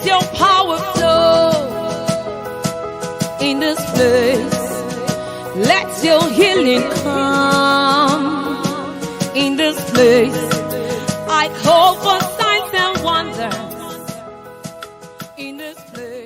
Let your power flow in this place. Let your healing come in this place. I call for signs and wonders in this place.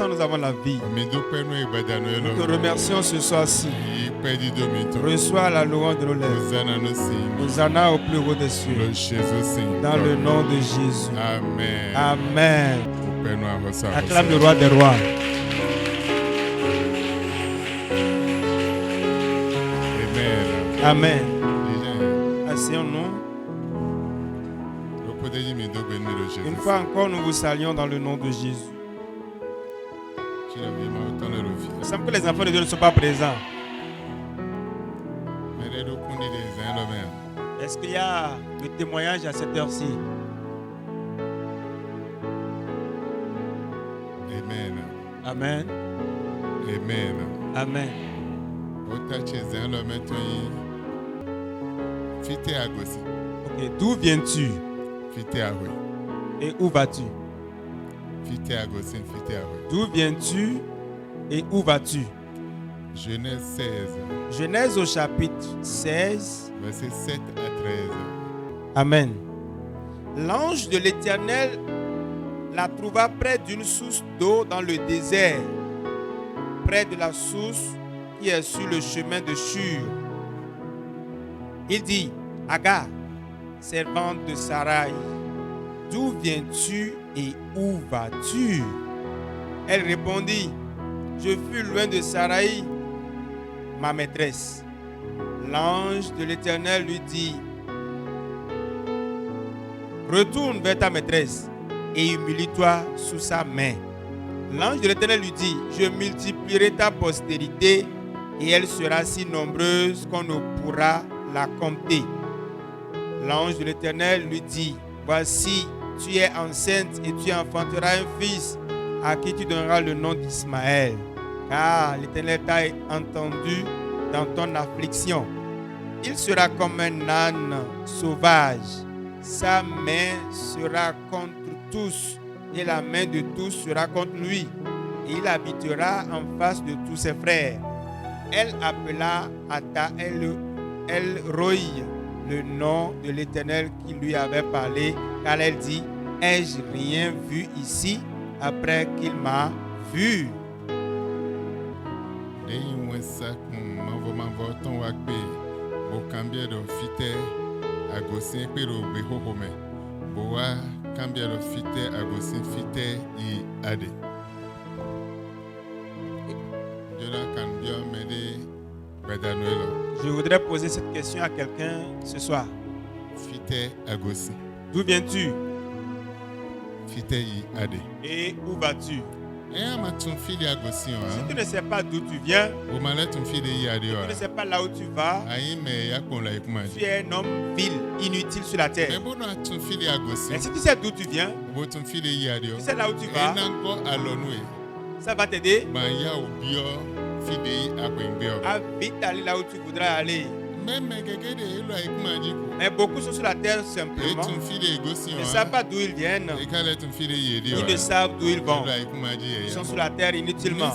Nous avons la vie. Nous te remercions ce soir-ci. Reçois la louange de nos lèvres. Hosanna au plus haut des cieux. Dans le nom de Jésus. Amen. Amen. Acclame le roi des rois. Amen. Amen. Asseyons-nous. Une fois encore, nous vous saluons dans le nom de Jésus. Il semble que les enfants de Dieu ne sont pas présents. Est-ce qu'il y a le témoignage à cette heure-ci? Amen. Amen. Amen. Amen. Ok, d'où viens-tu? Et où vas-tu? D'où viens-tu et où vas-tu? Genèse 16. Genèse au chapitre 16. Versets 7 à 13. Amen. L'ange de l'Éternel la trouva près d'une source d'eau dans le désert, près de la source qui est sur le chemin de Shur. Il dit: Agar, servante de Sarai, d'où viens-tu et où vas-tu? Elle répondit: Je fus loin de Sarai, ma maîtresse. L'ange de l'Éternel lui dit: Retourne vers ta maîtresse et humilie-toi sous sa main. L'ange de l'Éternel lui dit: Je multiplierai ta postérité et elle sera si nombreuse qu'on ne pourra la compter. L'ange de l'Éternel lui dit: Voici, tu es enceinte et tu enfanteras un fils à qui tu donneras le nom d'Ismaël, car l'Éternel t'a entendu dans ton affliction. Il sera comme un âne sauvage. Sa main sera contre tous et la main de tous sera contre lui. Et il habitera en face de tous ses frères. Elle appela Ata El Roi, le nom de l'Éternel qui lui avait parlé, car elle dit: Ai-je rien vu ici après qu'il m'a vu? Je voudrais poser cette question à quelqu'un ce soir. D'où viens-tu? Et où vas-tu? Si tu ne sais pas d'où tu viens, tu ne sais pas là où tu vas, tu es un homme vil, inutile sur la terre. Mais si tu sais d'où tu viens, tu sais là où tu vas, ça va t'aider a vite aller là où tu voudras aller. Même quelqu'un de l'eau avec magique. Mais beaucoup sont sur la terre simplement. Et ton fils est Ils gossien. ne savent pas d'où ils viennent. Et quand ton fils est yédi. Ils ne savent d'où ils vont. Ils sont sur la terre inutilement.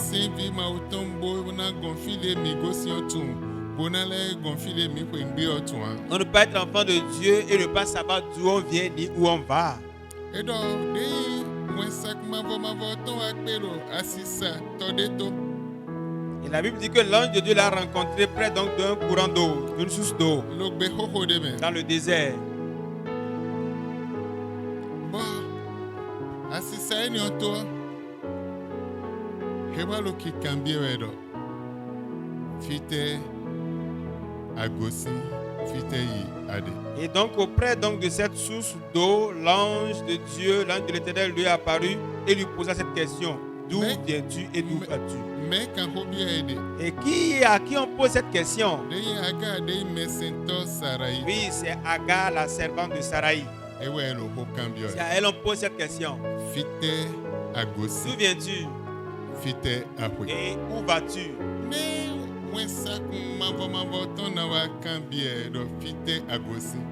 On ne peut pas être enfant de Dieu et ne pas savoir d'où on vient ni où on va. Et donc, Et la Bible dit que l'ange de Dieu l'a rencontré près donc d'un courant d'eau, d'une source d'eau, dans le désert. Et donc auprès donc de cette source d'eau, l'ange de Dieu, l'ange de l'Éternel lui est apparu et lui posa cette question: d'où viens-tu et d'où vas-tu? Et à qui on pose cette question? Oui, c'est Agar, la servante de Saraï. C'est à elle on pose cette question: d'où viens-tu et où vas-tu?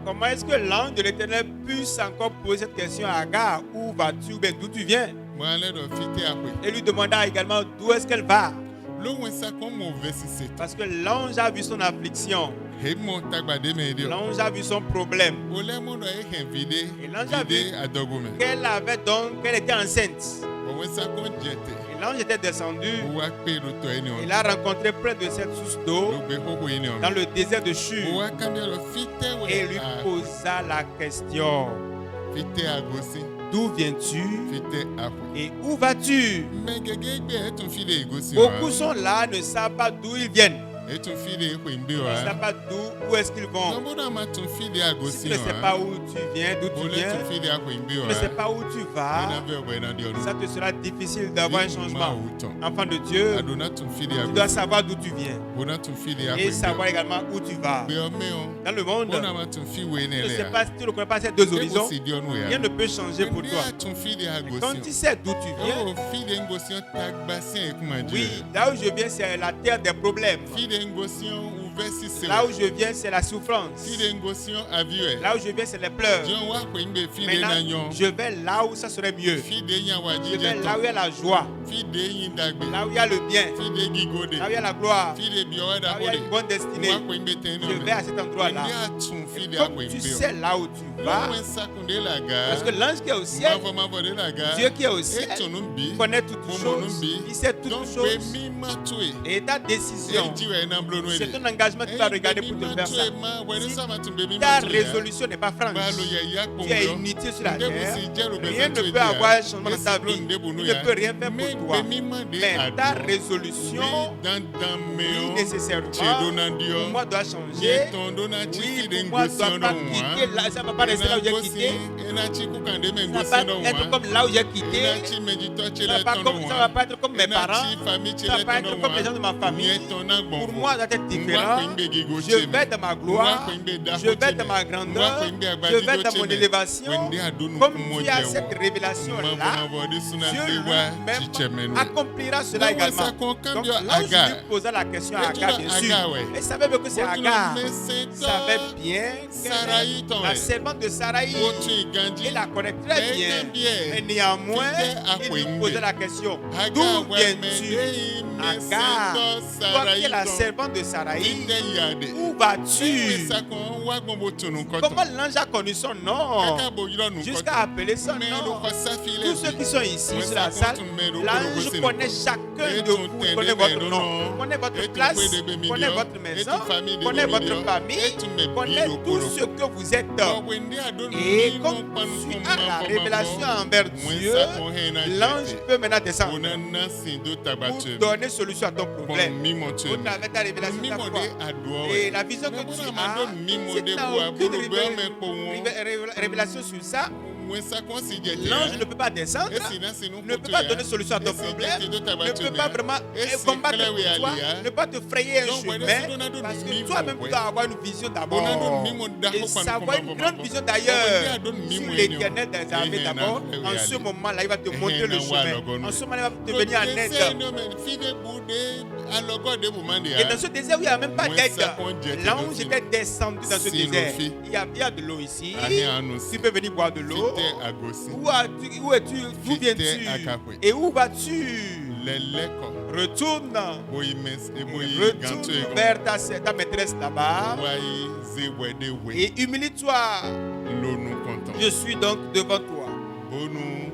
Comment est-ce que l'ange de l'Éternel puisse encore poser cette question à Agar: où vas-tu ou bien d'où tu viens? Et lui demanda également d'où est-ce qu'elle va. Parce que l'ange a vu son affliction. L'ange a vu son problème. Et l'ange a vu qu'elle était enceinte. Et l'ange était descendu. Il a rencontré près de cette source d'eau dans le désert de Shur. Et lui posa la question: d'où viens-tu et où vas-tu? Beaucoup sont là, ne savent pas d'où ils viennent. Ils ne savent pas où est-ce qu'ils vont. Si tu ne sais pas où tu viens, d'où tu viens, tu ne sais pas où tu vas, ça te sera difficile d'avoir un changement. Enfant de Dieu, tu dois savoir d'où tu viens et savoir également où tu vas. Dans le monde, tu ne sais pas, si tu ne connais pas ces deux horizons, rien ne peut changer pour toi. Mais quand tu sais d'où tu viens, oui, là où je viens, c'est la terre des problèmes. Là où je viens, c'est la souffrance. Là où je viens, c'est les pleurs. Maintenant, je vais là où ça serait mieux. Je vais là où il y a la joie. Là où il y a le bien. Là où il y a la gloire. Là où il y a une bonne destinée. Je vais à cet endroit-là. Comme tu sais là où tu vas, parce que l'ange qui est au ciel, Dieu qui est au ciel, connaît toutes choses. Il sait toutes choses. Et ta décision, c'est ton engagement que tu vas regarder pour te faire ça. Si ta résolution n'est pas franche, tu es inutile sur la terre, rien ne peut avoir un changement dans ta vie. Il ne peut rien faire pour toi. Mais ta résolution, oui, nécessairement, pour moi doit changer. Oui, pour moi doit pas quitter là. Ça ne va pas rester là où j'ai quitté. Ça ne va pas être comme là où j'ai quitté. Ça ne va pas être comme mes parents. Ça ne va pas être comme les gens de ma famille. Pour moi, ça doit être différent. Je vais dans ma gloire, je vais dans ma grandeur, je vais dans mon élévation. Comme tu as cette révélation-là, Dieu lui-même accomplira cela également. Donc là où je lui posais la question à Agar, bien sûr, elle savait bien que c'est Agar. Elle savait bien que la servante de Saraï, il la connaît très bien. Mais néanmoins, il lui posait la question: d'où viens-tu, Agar? Toi qui es la servante de Saraï, où vas-tu? Comment l'ange a connu son nom jusqu'à appeler son nom? Tous ceux qui sont ici sur la salle, l'ange connaît chacun de vous. Il connaît votre nom, connaît votre place, connaît votre maison, connaît votre famille, connaît tout ce que vous êtes. Et comme tu as la révélation envers Dieu, l'ange peut maintenant descendre pour donner solution à ton problème. Au travers ta révélation de ta foi. Et la vision que tu as, si tu n'as aucune révélation sur ça, l'ange ne peut pas descendre, ne peut pas donner solution à ton problème, ne peut pas vraiment combattre pour toi, ne peut pas te frayer un chemin, parce que toi-même tu dois avoir une vision d'abord et savoir une grande vision d'ailleurs sur l'Éternel des armées d'abord. En ce moment-là, il va te montrer le chemin. En ce moment-là, il va te venir en aide. alɔgɔ de bu man de Et dans ya. ce désert où il n'y a même pas Moi, d'aide, ça compte, j'ai l'ange été était descendu dans ce Si désert. l'eau fit. Il y a de l'eau ici. Ahi anu si. Tu peux venir boire de l'eau. Fite agosi. Où es-tu? D'où Fite viens-tu? akapwe. Et où vas-tu? Lɛlɛ kɔ. Retourne. Boyi mɛs eboyi gantu Retourne ego. vers ta maîtresse là-bas. Wayi zewɛ de we. Et humilie-toi. Lonu kɔntɔn. Je suis donc devant toi. Bonu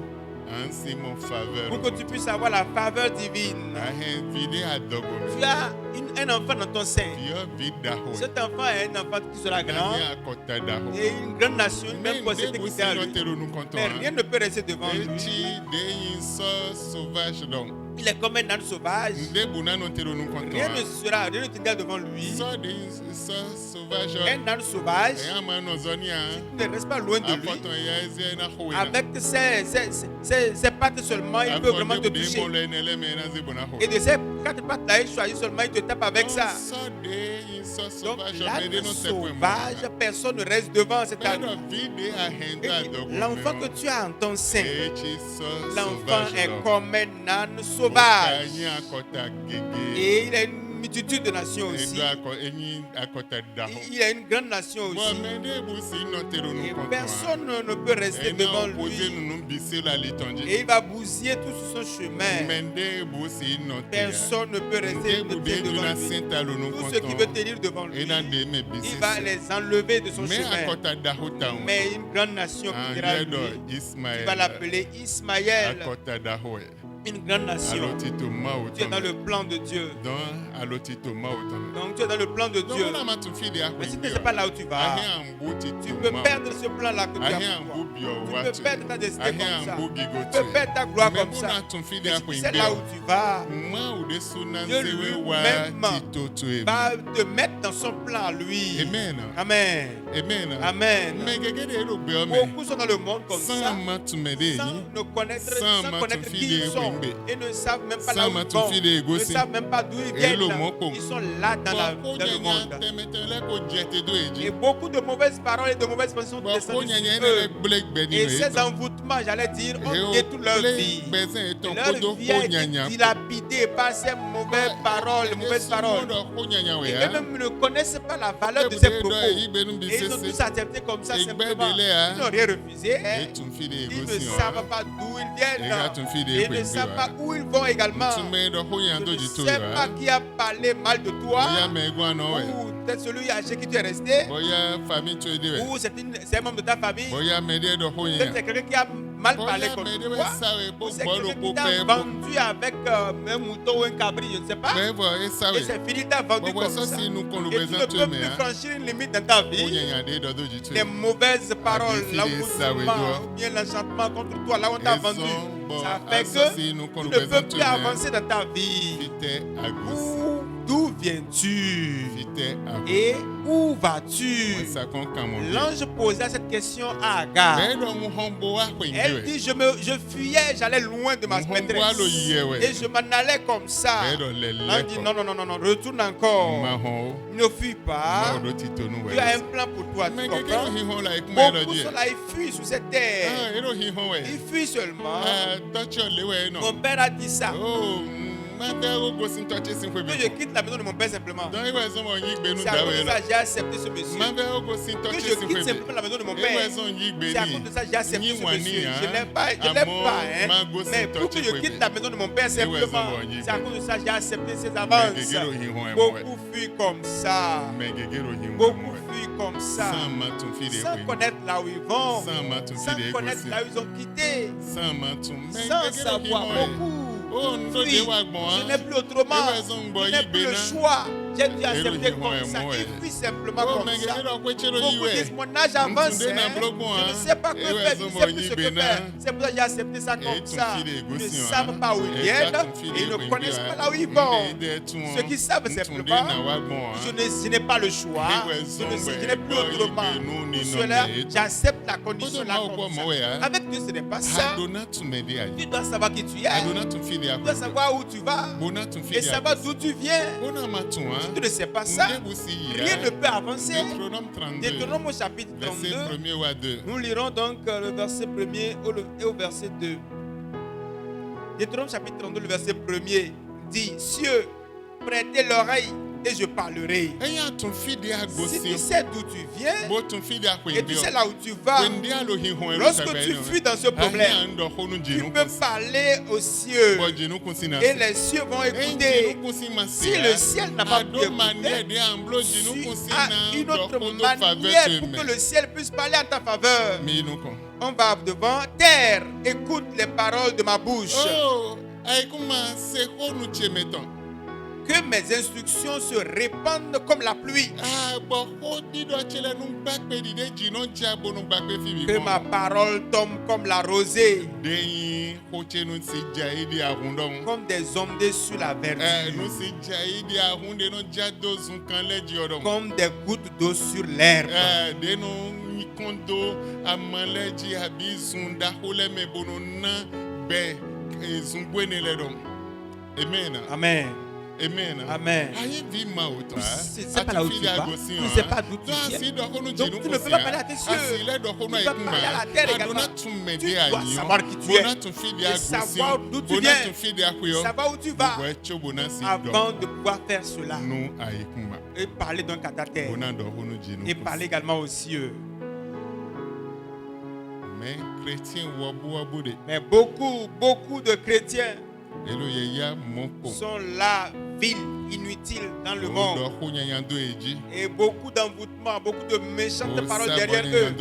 ansi mon faveur. Pour que tu puisses avoir la faveur divine. Ahi vide adogo Tu me. as un enfant dans ton sein. Fiɔ vi daho. Cet enfant est un enfant qui sera grand. Nani akɔta daho. Et une grande nation, une Mais grande possibilité ndebu qui si est à lui. lɔtero nu kɔntɔn. Mais rien ne peut rester devant lui. Eti de yin sɔ sauvage dɔn. Il est comme un âne sauvage. Ndebu nanu tero nu Rien ne kɔntɔn. sera, rien ne tiendra devant lui. Sɔ de yin sɔ sauvage. Un âne sauvage, Eya ma nɔ zɔnia. tu ne restes pas loin de lui. Afɔtɔn ya ezi na ho ina. Avec ses pattes seulement, il peut vraiment te toucher. Et de ces quatre pattes-là, il choisit seulement, il te tape avec ça. Donc, l'âne sauvage, personne ne reste devant cet âne. Et l'enfant que tu as en ton sein, l'enfant est comme un âne sauvage. Et il a une multitude de nations aussi. Il a une grande nation aussi. Et personne ne peut rester devant lui. Et il va bousiller tout sur son chemin. Personne ne peut rester devant lui. Tout ce qui veut tenir devant lui, il va les enlever de son chemin. Mais une grande nation qui dira lui, il va l'appeler Ismaël. Une grande nation. Tu es dans le plan de Dieu. Donc tu es dans le plan de Dieu. Mais si tu ne sais pas là où tu vas, tu peux perdre ce plan-là que tu as pour toi. Tu peux perdre ta destinée comme ça. Tu peux perdre ta gloire comme ça. Mais si tu sais là où tu vas, Dieu lui-même va te mettre dans son plan, lui. Amen. Amen. Amen. Amen. Beaucoup Beaucoup sont dans le monde comme ça, sans connaître qui ils sont. Et ne savent même pas là où ils vont. Ne savent même pas d'où ils viennent. Ils sont là dans le monde. Et beaucoup de mauvaises paroles et de mauvaises pensées sont descendues sur eux. Et ces envoûtements, j'allais dire, ont détruit leur vie. Leur vie a été dilapidée par ces mauvaises paroles, les mauvaises paroles. Et eux-mêmes ne connaissent pas la valeur de ces propos. Et ils ont tous accepté comme ça simplement. Ils n'ont rien refusé. Ils ne savent pas d'où ils viennent. Ils ne savent pas où ils vont également. Je ne sais pas qui a parlé mal de toi. Ou peut-être celui chez qui tu es resté. Ou c'est un membre de ta famille. Peut-être c'est quelqu'un qui a mal parlé contre toi. Ou c'est quelqu'un qui t'a vendu avec un mouton ou un cabri, je ne sais pas. Et c'est fini, il t'a vendu comme ça. Et tu ne peux plus franchir une limite dans ta vie. Les mauvaises paroles, l'envoûtement ou bien l'enchantement contre toi, là où on t'a vendu, ça fait que tu ne peux plus avancer dans ta vie. D'où viens-tu? Et où vas-tu? L'ange posait cette question à Agar. Elle dit, je fuyais, j'allais loin de ma maîtresse. Et je m'en allais comme ça. L'ange dit, non, retourne encore. Ne fuis pas. Tu as un plan pour toi, tu comprends? Beaucoup sont là, ils fuient sous cette terre. Ils fuient seulement. Mon père a dit ça. Que je quitte la maison de mon père simplement. C'est à cause de ça que j'ai accepté ce monsieur. Que je quitte simplement la maison de mon père. C'est à cause de ça que j'ai accepté ce monsieur. Je ne l'aime pas, hein. Mais pour que je quitte la maison de mon père simplement, c'est à cause de ça que j'ai accepté ses avances. Beaucoup fuient comme ça. Beaucoup fuient comme ça. Sans connaître là où ils vont. Sans connaître là où ils ont quitté. Sans savoir beaucoup. Oui, je n'ai plus autrement, je n'ai plus le choix. J'ai dû accepter comme ça. Il fuit simplement comme ça. Beaucoup disent mon âge avance. Je ne sais pas quoi faire, je ne sais plus ce que faire. C'est pour ça que j'ai accepté ça comme ça. Ils ne savent pas où ils viennent et ils ne connaissent pas là où ils vont. Ce qu'ils savent simplement, je n'ai pas le choix. Je n'ai plus autrement. Pour cela, j'accepte la condition là comme ça. Avec Dieu, ce n'est pas ça. Tu dois savoir qui tu es. Tu dois savoir où tu vas et savoir d'où tu viens. Si tu ne sais pas ça, rien ne peut avancer. Deutéronome au chapitre 32. Nous lirons donc le verset 1er et au verset 2. Deutéronome chapitre 32, le verset 1er dit: cieux prêter l'oreille et je parlerai. Eya tun fidi Si agosi. tu sais d'où tu viens Bo tun fidi et tu akwende. sais là où tu vas, Wende alohi hon lorsque tu fuis dans ce problème, tu peux parler aux cieux Bo jinu kunsi na. et les cieux vont écouter. Si le ciel n'a pas pu écouter, tu as une autre manière pour que le ciel puisse parler en ta faveur. On va devant terre, écoute les paroles de ma bouche. Oh, aikuma se honu chemeton. Que mes instructions se répandent comme la pluie. Ah, bo hodi do chele nu bakpe di de jino jabo nu bakpe fi Que ma parole tombe comme la rosée, Deyi hoche nu si jai di ahundon. comme des ondes sur la verdure, Nu si jai di ahunde no jado zunkan leji odon. comme des gouttes d'eau sur l'herbe. De nu ikondo amaleji abi zunda hole me bono na be zungwene ledon. Amen. Amen. Amen. Amen. Aye vi ma auto. C'est pas là où tu vas. Tu ne sais pas d'où tu viens. Donc tu ne peux pas parler à tes cieux. Tu peux parler à la terre également. Tu dois savoir qui tu es. Et savoir d'où tu viens. Savoir où tu vas. Avant de pouvoir faire cela. Et parler donc à ta terre. Et parler également aux cieux. Mais chrétiens Mais beaucoup de chrétiens sont là, viles, inutiles dans le monde. Et beaucoup d'envoûtements, beaucoup de méchantes paroles derrière eux.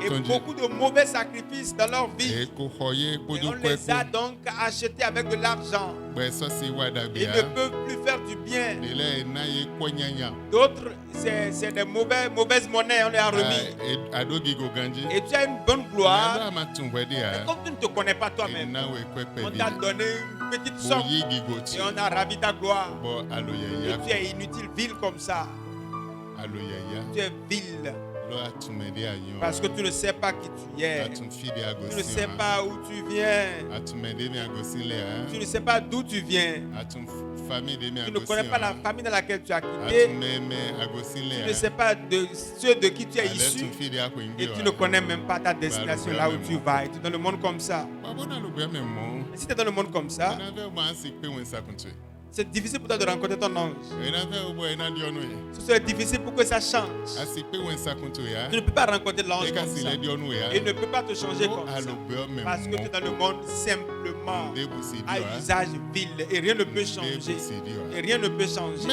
Et beaucoup de mauvais sacrifices dans leur vie. Et on les a donc achetés avec de l'argent. Ils ne peuvent plus faire du bien. D'autres, c'est des mauvaises monnaies, on les a remis. Et tu as une bonne gloire. Mais comme tu ne te connais pas toi-même, on t'a donné une petite somme. Et on a ravi ta gloire. Et tu es inutile, vil comme ça. Tu es vil. Parce que tu ne sais pas qui tu es. Tu ne sais pas où tu viens. Tu ne sais pas d'où tu viens. Tu ne connais pas la famille dans laquelle tu as quitté. Tu ne sais pas de ceux de qui tu es issu. Et tu ne connais même pas ta destination là où tu vas. Et tu es dans le monde comme ça. Et si tu es dans le monde comme ça, c'est difficile pour toi de rencontrer ton ange. C'est difficile pour que ça change. Tu ne peux pas rencontrer l'ange comme ça. Il ne peut pas te changer comme ça. Parce que tu es dans le monde simplement à usage vil. Et rien ne peut changer. Et rien ne peut changer.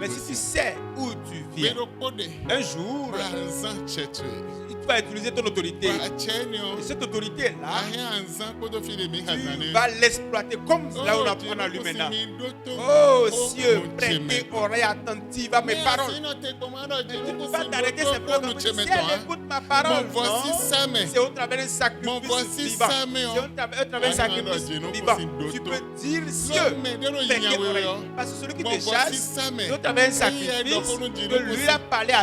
Mais si tu sais où tu viens, un jour, tu vas utiliser ton autorité. Et cette autorité-là, tu vas l'exploiter comme là où on a lu maintenant. Oh cieux, prêtez oreille attentive à mes paroles. Tu ne peux pas t'arrêter simplement comme si elle écoute ma parole. Non, c'est au travers d'un sacrifice vivant. C'est au travers d'un sacrifice vivant. Tu peux dire cieux, prêtez oreille. Parce que celui qui te chasse, c'est au travers d'un sacrifice que lui a parlé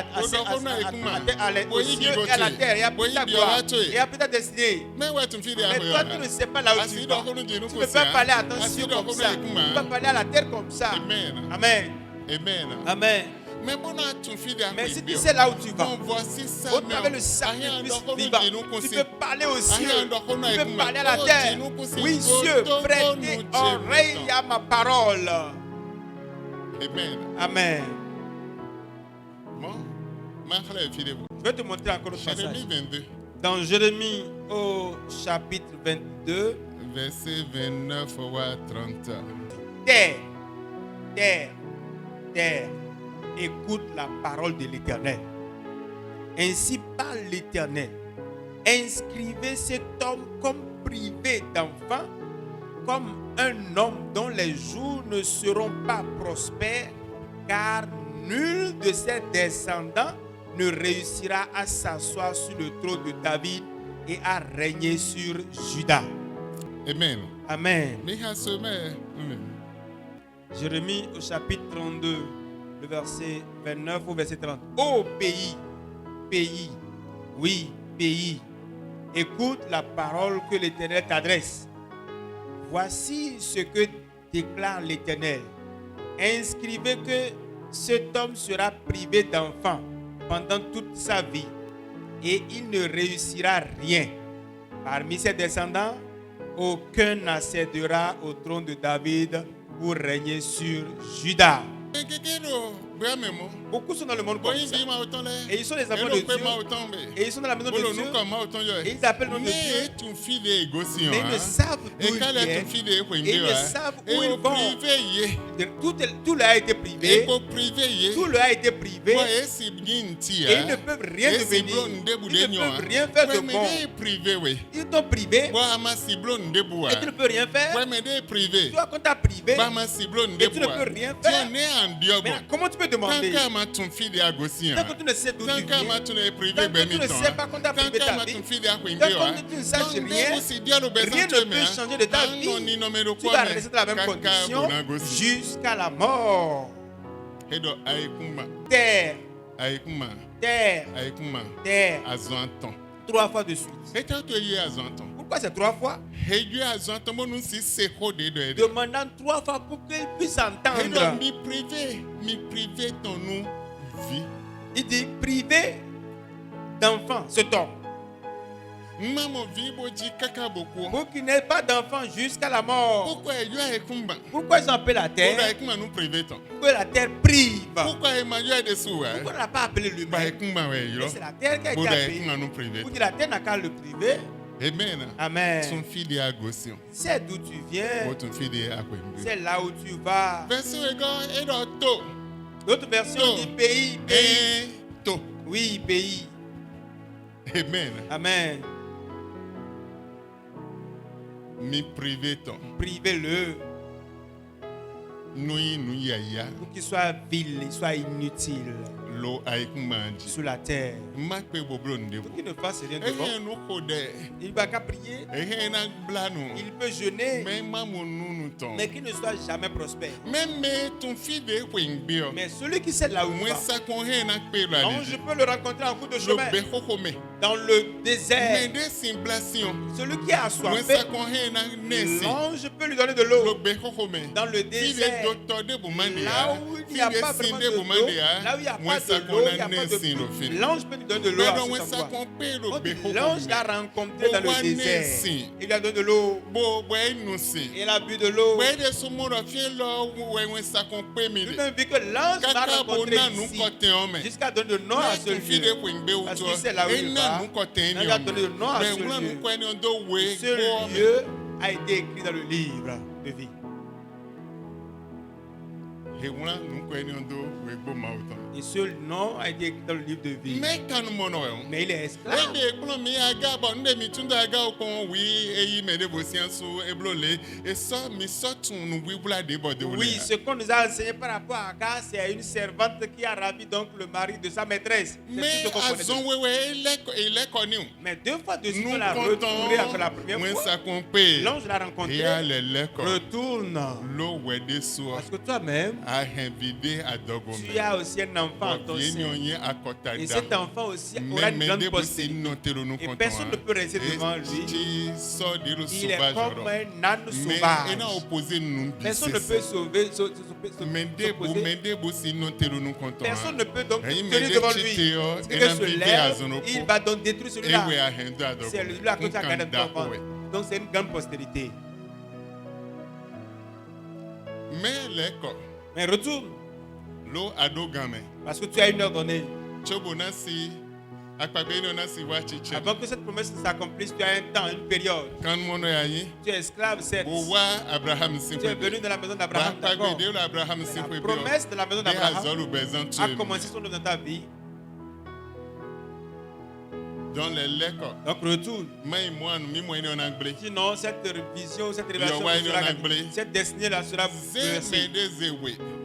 aux cieux et à la terre. Et a pris ta gloire. Et a pris ta destinée. Mais toi, tu ne sais pas là où tu vas. Tu ne peux pas parler à ton cieux comme ça. Tu ne peux pas parler à la terre comme ça. Amen. Amen. Mais si tu sais là où tu vas, au travers le sacrifice vivant, tu peux parler aux cieux, tu peux parler à la terre. Oui, cieux, prêtez oreille à ma parole. Amen. Je vais te montrer encore le passage. Dans Jérémie au chapitre 22, verset 29 à 30. Terre, écoute la parole de l'Éternel. Ainsi parle l'Éternel. Inscrivez cet homme comme privé d'enfant, comme un homme dont les jours ne seront pas prospères, car nul de ses descendants ne réussira à s'asseoir sur le trône de David et à régner sur Juda. Amen. Amen. Jérémie au chapitre 32, le verset 29 au verset 30. Ô pays, oui, pays, écoute la parole que l'Éternel t'adresse. Voici ce que déclare l'Éternel. Inscrivez que cet homme sera privé d'enfants pendant toute sa vie et il ne réussira rien. Parmi ses descendants, aucun n'accédera au trône de David pour régner sur Juda. Kekero, Bramemo. Beaucoup sont dans le monde comme Boyin ça. bi ma autant là. Et ils sont les enfants de Dieu. Et ils sont dans la maison de Bolo Dieu. nous comme ma autant yo. Et ils appellent le nom de Mais Dieu. tu fille de gosi Mais ils ne savent d'où Et ils quand les viennent. tu fille de ko Et ils ne savent où ils vont. privé yé. Tout leur a été Et privé. ko privé yé. Tout leur a été privé. Moi esi bien ti Et ils ne peuvent rien devenir. Ils ne peuvent rien faire de bon. Mais privé oui. Ils t'ont privé Moi ma ciblon ndebu et tu ne peux rien faire. Ouais mais des privé. Toi, quand tu as privé, Ba ma ciblon et tu ndebu. ne peux rien Tu faire. en es en diogo. Mais comment tu peux demander? Quand ma ton fille de agosi. Tant que tu ne sais d'où tu Tant que ma viens, ton est privé tant que ben tu ne sais pas quand tu as privé ta vie, ton fille de akwimbe. tant que tu ne saches rien, rien ne peut changer de ta vie. Tu vas rester dans la même condition jusqu'à la mort. Edo aikuma, Terre, aikuma, terre, aikuma. terre. Azanton. 3 fois de suite. Et tu as eu azanton. Pourquoi c'est 3 fois? Et tu azanton, mon nous si c'est rodé de. Demandant 3 fois pour qu'il puisse Et donc entendre. mi privé ton nous vie. Il dit privé d'enfant, cet homme. Maman vie boji kaka beaucoup. Pour qu'il n'ait pas d'enfant jusqu'à la mort. Pourquoi il y a aikumba? Pourquoi ils ont appelé la Pourquoi terre? aikuma nous privé ton? Pourquoi la terre prive? Pourquoi il m'a eu des sous? Pourquoi on n'a pas appelé Bah l'humain? aikuma ouais yo. Mais c'est la terre qui a été Pourquoi appelée. aikuma nous privé? Pour dire la terre n'a qu'à le priver. Amen. Son Amen. fille de agosion. C'est d'où tu viens. Votre fille de akwimbe. C'est là où tu vas. Verset égard et d'auto. L'autre version To. dit pays, pays. Et to. Oui, pays. Amen. Amen. Mi privé ton. Privez-le Nous yaya. pour qu'il soit vil, il soit inutile Lo aikmanji. sur la terre. Makpe boblo ndebo. Pour qu'il ne fasse rien de Et bon. nous kode. Il va qu'à prier. Et na blano. Il peut jeûner, Mais maman nous ton. mais qu'il ne soit jamais prospère. Même ton fille de kwingbe. Mais celui qui sait là où il Moi va, ça qu'on na kpe la non, je peux le rencontrer en cours de Lo chemin, behokome. dans le Mais désert. des simulation. Celui qui est Moi assoiffé, ça qu'on na nesi. non, je peux lui donner de Lo l'eau. behokome. Dans le Fille désert, de docteur de Boumandéa. là où il n'y a pas vraiment de l'eau, là où il n'y a pas de l'eau, il n'y a pas de pluie. L'ange peut lui donner de l'eau à Mais cet ça endroit. qu'on peut Quand le l'ange l'a rencontré dans le désert, il lui a donné de l'eau. Il a bu de l'eau. Lui-même vu que l'ange l'a rencontré ici, jusqu'à donner le nom à ce lieu. Parce que c'est là où il va. Il a donné le nom à ce lieu. Ce lieu a été écrit dans le livre de vie. Et ce nom a été écrit dans le livre de vie. Mais il est esclave. Oui, ce qu'on nous a enseigné par rapport à Agar, c'est une servante qui a ravi donc le mari de sa maîtresse. C'est tout ce qu'on connaît. Mais 2 fois de suite, on l'a retrouvé après la première fois. L'ange l'a rencontré. Retourne. Parce que toi-même, tu as aussi un enfant en ton sein. Et cet enfant aussi aura une grande postérité. Et personne ne peut rester devant lui. Il est comme un âne sauvage. Personne ne peut s'opposer. Personne ne peut donc tenir devant lui. Celui qui se lève, il va donc détruire celui-là. C'est lui à cause de la enfant. Donc c'est une grande postérité. Mais retourne. Parce que tu as une heure donnée. Avant que cette promesse ne s'accomplisse, tu as un temps, une période. Tu es esclave, certes. Tu es venu dans la maison d'Abraham, d'accord. La promesse de la maison d'Abraham a commencé son œuvre dans ta vie. Donc retourne. Sinon, cette vision, cette révélation, cette destinée-là sera brisée.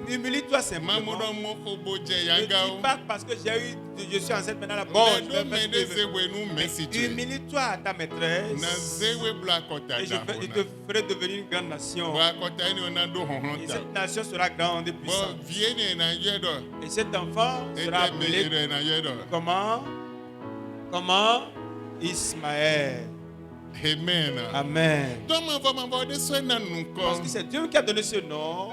Humilie-toi simplement. Ne dis pas parce que je suis enceinte maintenant, bon, je vais faire ce que je veux. Humilie-toi à ta maîtresse. Et je te ferai devenir une grande nation. Et cette nation sera grande et puissante. Et cet enfant sera appelé comment? Comment? Ismaël. Amen. Amen. Amen. Parce que c'est Dieu qui a donné ce nom.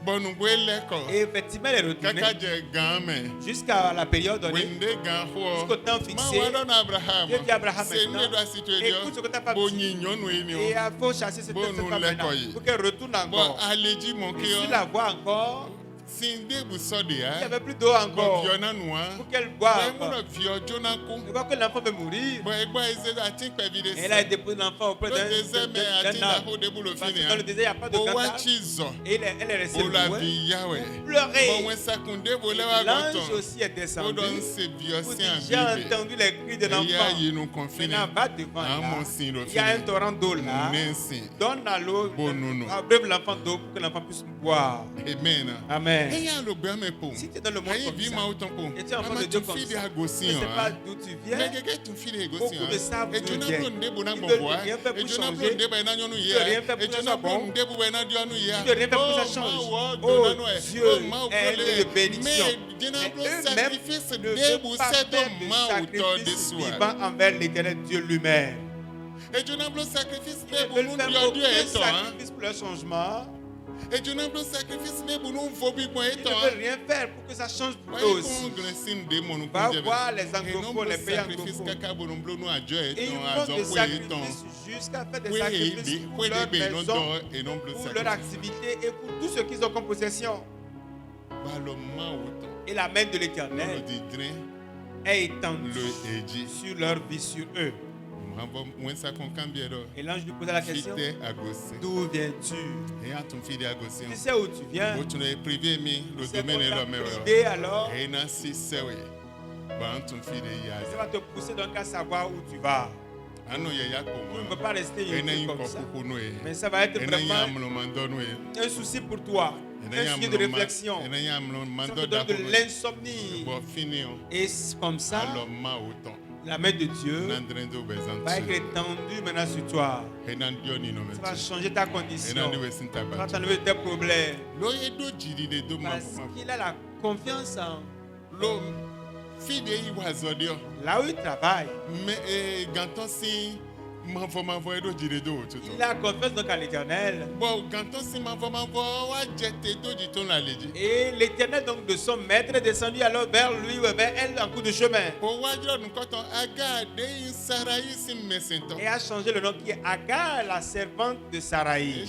Bon, nous voulons l'école. Et effectivement, elle est retournée Kaka je gamin. jusqu'à la période donnée, Wende gan ho. jusqu'au temps fixé. Ma wadon Abraham. Dieu dit à Abraham C'est maintenant, ne doit situer écoute ce que ta femme Bon dit. nyonyo Et eni o. il faut chasser cette Bon, femme nous maintenant l'écoyer. pour qu'elle retourne Bon, encore. allez-y mon Et si la cœur. voit encore, Sinde bu il sodi n'y ha. avait plus d'eau Bon, encore viona noa. pour qu'elle boive. Mais mon vieux Jonah ko. Elle voit que l'enfant veut mourir. Bon, et bon, ils a tin pe vide. Et elle a déposé l'enfant auprès Le d'un désert mais a tin da arbre. ho de bu le Parce fini. que dans le désert, il n'y a pas de Bo wa canal. chizo. Et elle est restée Bo la loin. vi yawe. Pleurer. Bon, when sakunde bo le wa L'ange goton. aussi est Bo descendu. don se vieux Pour si dire, en j'ai bibe. entendu les cris de Et ya l'enfant. yi nous confine. Maintenant, va devant Ah, là. mon signe, le Il y a un fini. torrent d'eau là. Nensi. Donne à l'eau. Bon, nous. Abreuve l'enfant d'eau pour que l'enfant puisse boire. Amen. Amen. Et ya lo gbe me po. Si tu es dans le monde Ayi comme vi ça, ma autant po. et tu es enfant Ama de Dieu tu comme fi de ça, tu agosi ne sais pas hein. d'où tu Mais viens. quelqu'un tu fi de agosi Beaucoup ne savent Et d'où tu ils n'as viennent. pas de bon Ils bon veulent bois. rien faire Et pour tu n'as pas changer. de ben nyonu Ils veulent rien ya. faire Et pour tu que n'as ça pas soit bon. de ben na dionu ya. Ils veulent rien faire pour que ça change. Oh, Dieu est de bénédiction. Mais Mais eux-mêmes sacrifice ne de veulent bu pas c'est faire ton de main autour de sacrifice soi. vivant envers l'éternel Dieu lui-même. Et tu n'as pas sacrifice Ils de ne bu veulent nous faire Dieu aucun est hein. sacrifice pour leur changement. Et tu n'as pas sacrifice de bu nous fobi bon Ils est ne veulent rien faire pour que ça change pour eux aussi. Va voir les anglophones, les pays anglophones. Et ils font des sacrifices jusqu'à faire des sacrifices pour leur maison, pour leur activité et pour tout ce qu'ils ont comme possession. Et la main de l'Éternel est étendue sur leur vie, sur eux. Et l'ange lui posait la question, d'où viens-tu? Tu sais où tu viens? Tu sais qu'on t'a privé alors? Ça va te pousser donc à savoir où tu vas. Tu ne peux pas rester ici comme ça. Mais ça va être vraiment un souci pour toi. Un sujet de réflexion. Ça te donne de l'insomnie. Et comme ça, la main de Dieu va être étendue maintenant sur toi. Ça va changer ta condition. Ça va t'enlever tes problèmes. Parce qu'il a la confiance en là où il travaille. Il a confiance donc à l'Éternel. Et l'Éternel donc de son maître est descendu alors vers lui ou vers elle en cours de chemin. Et a changé le nom qui est Agar, la servante de Saraï.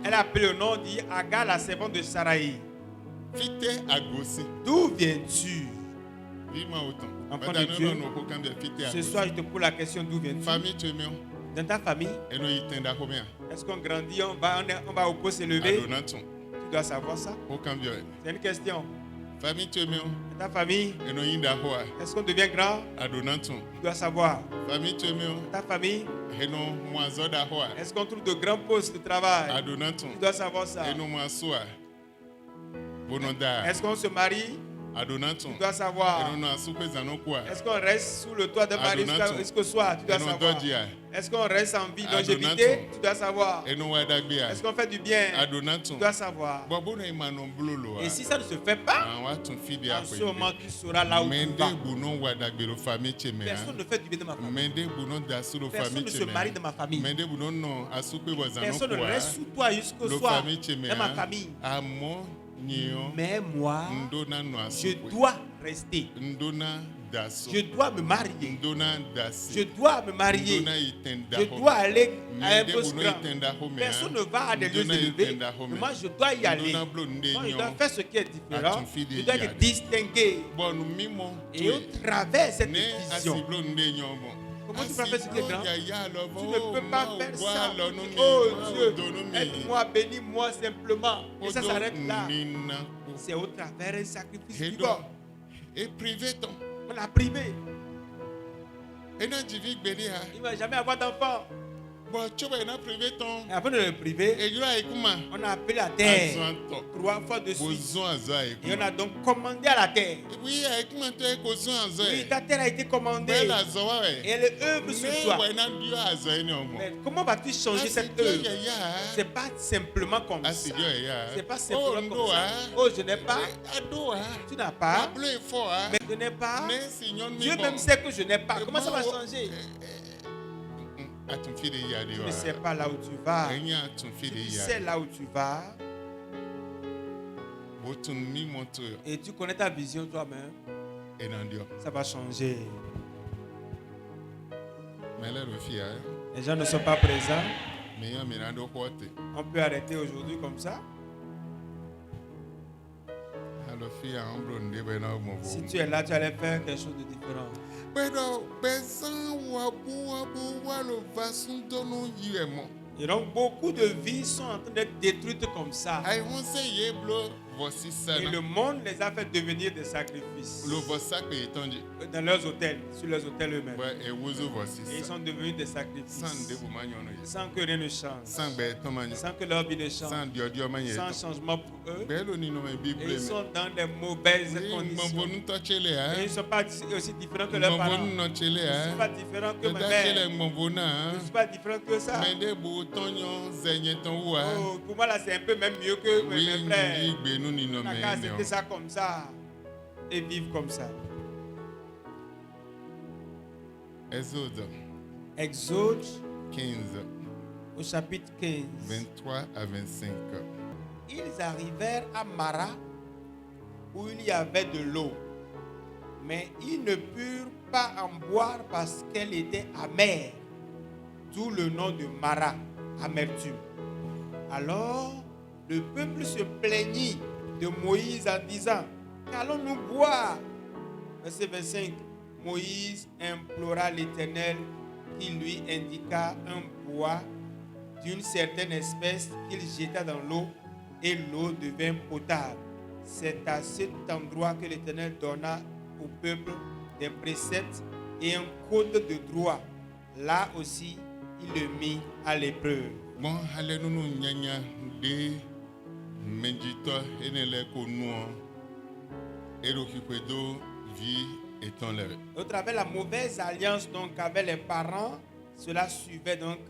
Elle a appelé le nom dit Agar, la servante de Saraï. D'où viens-tu? Enfant de Dieu, ce soir je te pose la question, d'où viens-tu? Dans ta famille, est-ce qu'on grandit, on va au pot s'élever? Tu dois savoir ça. C'est une question. Dans ta famille, est-ce qu'on devient grand? Tu dois savoir. Dans ta famille, est-ce qu'on trouve de grands postes de travail? Tu dois savoir ça. Est-ce qu'on se marie? Tu dois savoir. Est-ce qu'on reste sous le toit d'un mari jusqu'au soir? Tu dois savoir. Est-ce qu'on reste en vie longévité? Tu dois savoir. Est-ce qu'on fait du bien? Tu dois savoir. Et si ça ne se fait pas, en ce moment tu sauras là où tu vas. Personne ne fait du bien de ma famille. Personne ne se marie de ma famille. Personne ne reste sous toi jusqu'au soir de ma famille. Mais moi, je dois rester. Je dois me marier. Je dois me marier. Je dois aller à un poste grand. Personne ne va à des lieux élevés. Mais moi, je dois y aller. Moi, je dois faire ce qui est différent. Je dois être distingué. Et au travers de cette vision, comment tu peux faire ce qui est grand? Tu ne peux pas faire ça. Oh Dieu, aide-moi, bénis-moi simplement. Et ça s'arrête là. C'est au travers d'un sacrifice vivant. Et privé ton. On l'a privé. Il ne va jamais avoir d'enfant. Et avant de le priver, on a appelé la terre 3 fois de suite. Et on a donc commandé à la terre. Oui, ta terre a été commandée. Et elle œuvre sur toi. Mais comment vas-tu changer cette œuvre? Ce n'est pas simplement comme ça. Ce n'est pas simplement comme ça. Oh, je n'ai pas. Tu n'as pas. Mais je n'ai pas. Dieu même sait que je n'ai pas. Comment ça va changer? Tu ne sais pas là où tu vas. Tu sais là où tu vas. Botun mi monto yo. Et tu connais ta vision toi-même, Et nandio. ça va changer. Mais là, le fia. Les gens ne sont pas présents. Mais y'a mirando kote. On peut arrêter aujourd'hui comme ça. Le fia ambronde bena mo. Si tu es là, tu allais faire quelque chose de différent. Pero besan wabu walo vasun dono yemo. Et donc, beaucoup de vies sont en train d'être détruites comme ça. Ai won se yeblo vosi Et sana. le monde les a fait devenir des sacrifices. Lo vosa pe etonji. Dans leurs hôtels, sur leurs hôtels eux-mêmes. Ba e wozo vosi Et ils sana. sont devenus des San sacrifices. de bu manyono yes. Sans que rien ne change. San be tomanyo. Sans que leur vie ne change. San dio manye. Sans changement pour eux. Belo ni no me Et bible ils me. sont dans des mauvaises conditions. Mbonu to chele Et ils ha. ne sont pas aussi différents que leurs parents. Mbonu no chele Ils ne sont ha. pas différents que ma Da mère. chele mbona. Je ne suis pas différent que ça. Mais de bu tonyo zenye ton wa. Oh, pour moi, là, c'est un peu même mieux que Oui, mes frères. igbe nu ni no On a me. qu'à accepter ça comme ça et vivre comme ça. Exode Exode 15, au chapitre 15. 23 à 25. Ils arrivèrent à Mara où il y avait de l'eau. Mais ils ne purent pas en boire parce qu'elle était amère. D'où le nom de Mara, amertume. Alors le peuple se plaignit de Moïse en disant: qu'allons-nous boire? Verset 25. Moïse implora l'Éternel qui lui indiqua un bois d'une certaine espèce qu'il jeta dans l'eau et l'eau devint potable. C'est à cet endroit que l'Éternel donna au peuple des préceptes et un code de droit. Là aussi, il le mit à l'épreuve. Bon, allez nous nyanya de menjito enele konuo erokikwedo vie étant l'air. Au travers la mauvaise alliance donc avec les parents, cela suivait donc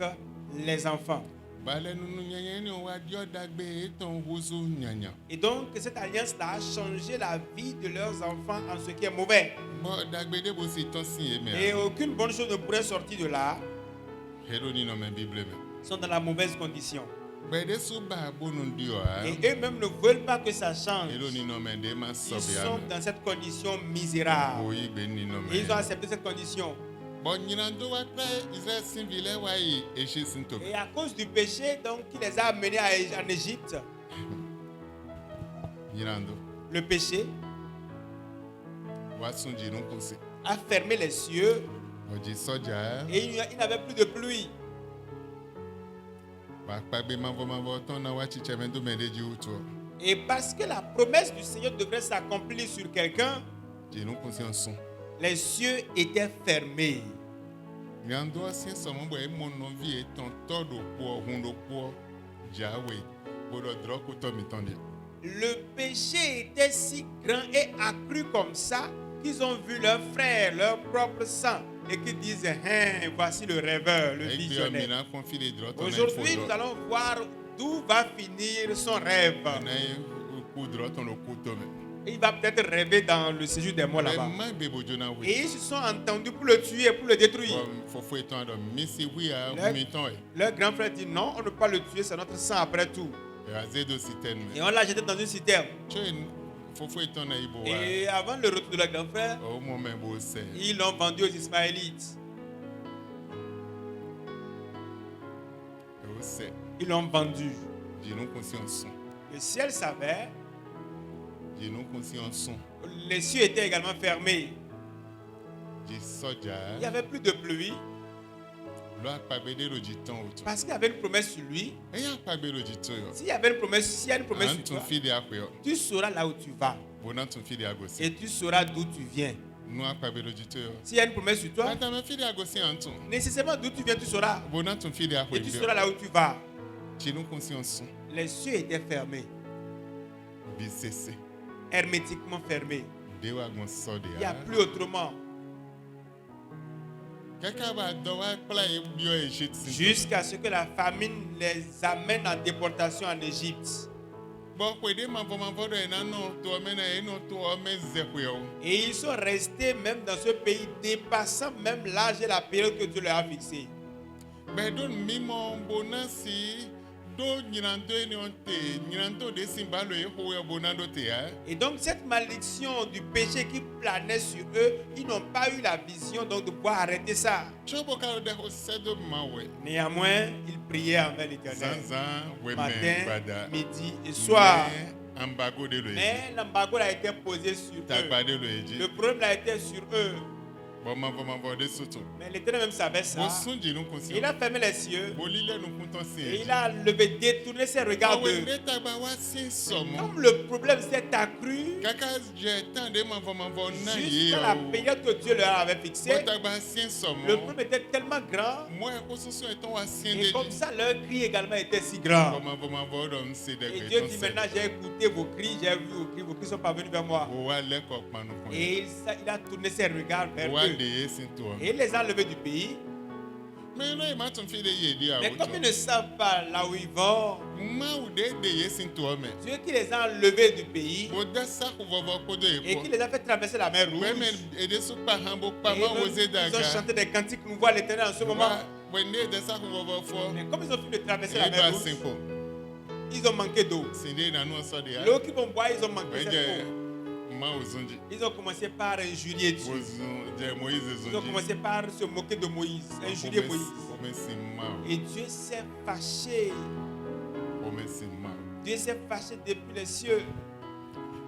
les enfants. Bale nous nyanya ni wa dio dagbe étant wozo nyanya. Et donc cette alliance-là a changé la vie de leurs enfants en ce qui est mauvais. Bon, dagbe de bo si ton si Et eme. aucune bonne chose ne pourrait sortir de là. Hero ni no me bible me. Ils sont dans la mauvaise condition. Bede su ba bonu dio ha. Et eux-mêmes ne veulent pas que ça change. Hero ni no me de ma Ils sobia. sont dans cette condition misérable. Oyi be ni no Et ils ont me. accepté cette condition. Bon, nyirando wa kra Israël sin vile wa yi eche sinto. Et à cause du péché donc, qui les a amenés en Égypte, Nyirando le péché wa sunji no kunse. a fermé les cieux Oji soja. et il n'avait plus de pluie. Ba kpagbe mavo ton na wa chiche mendo medeji uto. Et parce que la promesse du Seigneur devrait s'accomplir sur quelqu'un, Ji no kunse son. les cieux étaient fermés. Nyando asien somo bo e mono vie ton todo po hundo po jawe. Bodo droko to mitonde. Le péché était si grand et accru comme ça qu'ils ont vu leurs frères, leur propre sang, et qu'ils disent: hein, voici le rêveur, le Ekbe visionnaire. mina confie droto na Aujourd'hui, nous allons voir d'où va finir son rêve. na ku droto no kuto me. Il va peut-être rêver dans le séjour des morts là-bas. Ma be bojo na we. Et ils se sont entendus pour le tuer, pour le détruire. Fofo eton do misi wi a Le- miton e. Leur grand frère dit: non, on ne peut pas le tuer, c'est notre sang après tout. Azedo siten Et me. on l'a jeté dans une citerne. Chen fofo eton na ibo wa. Et avant le retour de leur grand frère, O mo me bo se. ils l'ont vendu aux Ismaélites. O se. Ils l'ont vendu. Ji no kunse on son. Le ciel savait, Ji no kunse on son. les cieux étaient également fermés. Ji soja. Il n'y avait plus de pluie Lo akpagbe de lo ji ton uto. parce qu'il y avait une promesse sur lui. E ya akpagbe lo ji to yo. S'il y avait une promesse, s'il y a une promesse sur Antun toi, fide akwe yo. tu sauras là où tu vas Bona tun fide agosi. et tu sauras d'où tu viens. No akpagbe lo ji to yo. S'il y a une promesse sur toi, Ata me fide agosi antun. nécessairement d'où tu viens, tu sauras. Bona tun fide akwe Et tu yo. sauras là où tu vas. Ji no kunse on son. Les cieux étaient fermés, Bi sese. hermétiquement fermés. Dewa gon so de Il n'y a ya. plus autrement. Kaka ba do wa kpla e bio e shit sin. Jusqu'à ce que la famine les amène en déportation en Égypte. Bon ko de mavo do e na no to me na e no to o me ze ko yo. Et ils sont restés même dans ce pays, dépassant même l'âge et la période que Dieu leur a fixée. Be don mi mo bonasi do nyinando eni onte nyinando de simbalo e ho bonando te ha. Et donc cette malédiction du péché qui planait sur eux, ils n'ont pas eu la vision donc de pouvoir arrêter ça. Chobo ka de ho sedo mawe. Néanmoins, ils priaient envers l'Éternel. Zanza we Matin, men bada. midi et soir. Ambago de le. Mais l'embargo a été posé sur eux. Tagbade le eji. Le problème a été sur eux. Bon de soto. Mais l'Éternel même savait ça. Bo sunji nu kunsi. Il a fermé les cieux Bo lile nu kunton si. et il a levé, détourné ses regards Awe d'eux. ne tagba wa sin somo. Comme le problème s'est accru Kaka je tan de manvo na ye. jusqu'à la période que Dieu leur avait Bo fixée, tagba sin somo. le problème était tellement grand Moi ko soso eton wa sin et de. comme ça leur cri également était si grand. Manvo don se de Et Dieu dit maintenant j'ai écouté vos cris, j'ai vu vos cris sont parvenus vers moi. Bo wa le ko panu kon. Et il a tourné ses regards vers Wa eux. de sin to. Et il les a levés du pays. Mais non, il m'a ton fille de yedi a Mais comme ils ne savent pas là où ils vont, Ma ou de ye sin to me. Dieu qui les a levés du pays Bo da sa ko vovo ko de et ko. qui les a fait traverser la mer Rouge, Ouais mais et de so pa hambo pa et ma même, oze ils daga. ont chanté des cantiques nouveaux à l'Éternel en ce moment. When de sa ko vovo fo. Mais comme ils ont fini de traverser la E mer ba Rouge, simple. ils ont manqué d'eau. Sinde na no so de. L'eau qu'ils vont boire, ils ont manqué Ouais cette je eau. ma ozonji. Ils ont commencé par injurier Dieu. Ozon de Moïse Ils ont zonji. commencé par se moquer de Moïse, injurier Moïse. O me sin ma. Et Dieu s'est fâché. O me sin ma. Dieu s'est fâché depuis les cieux.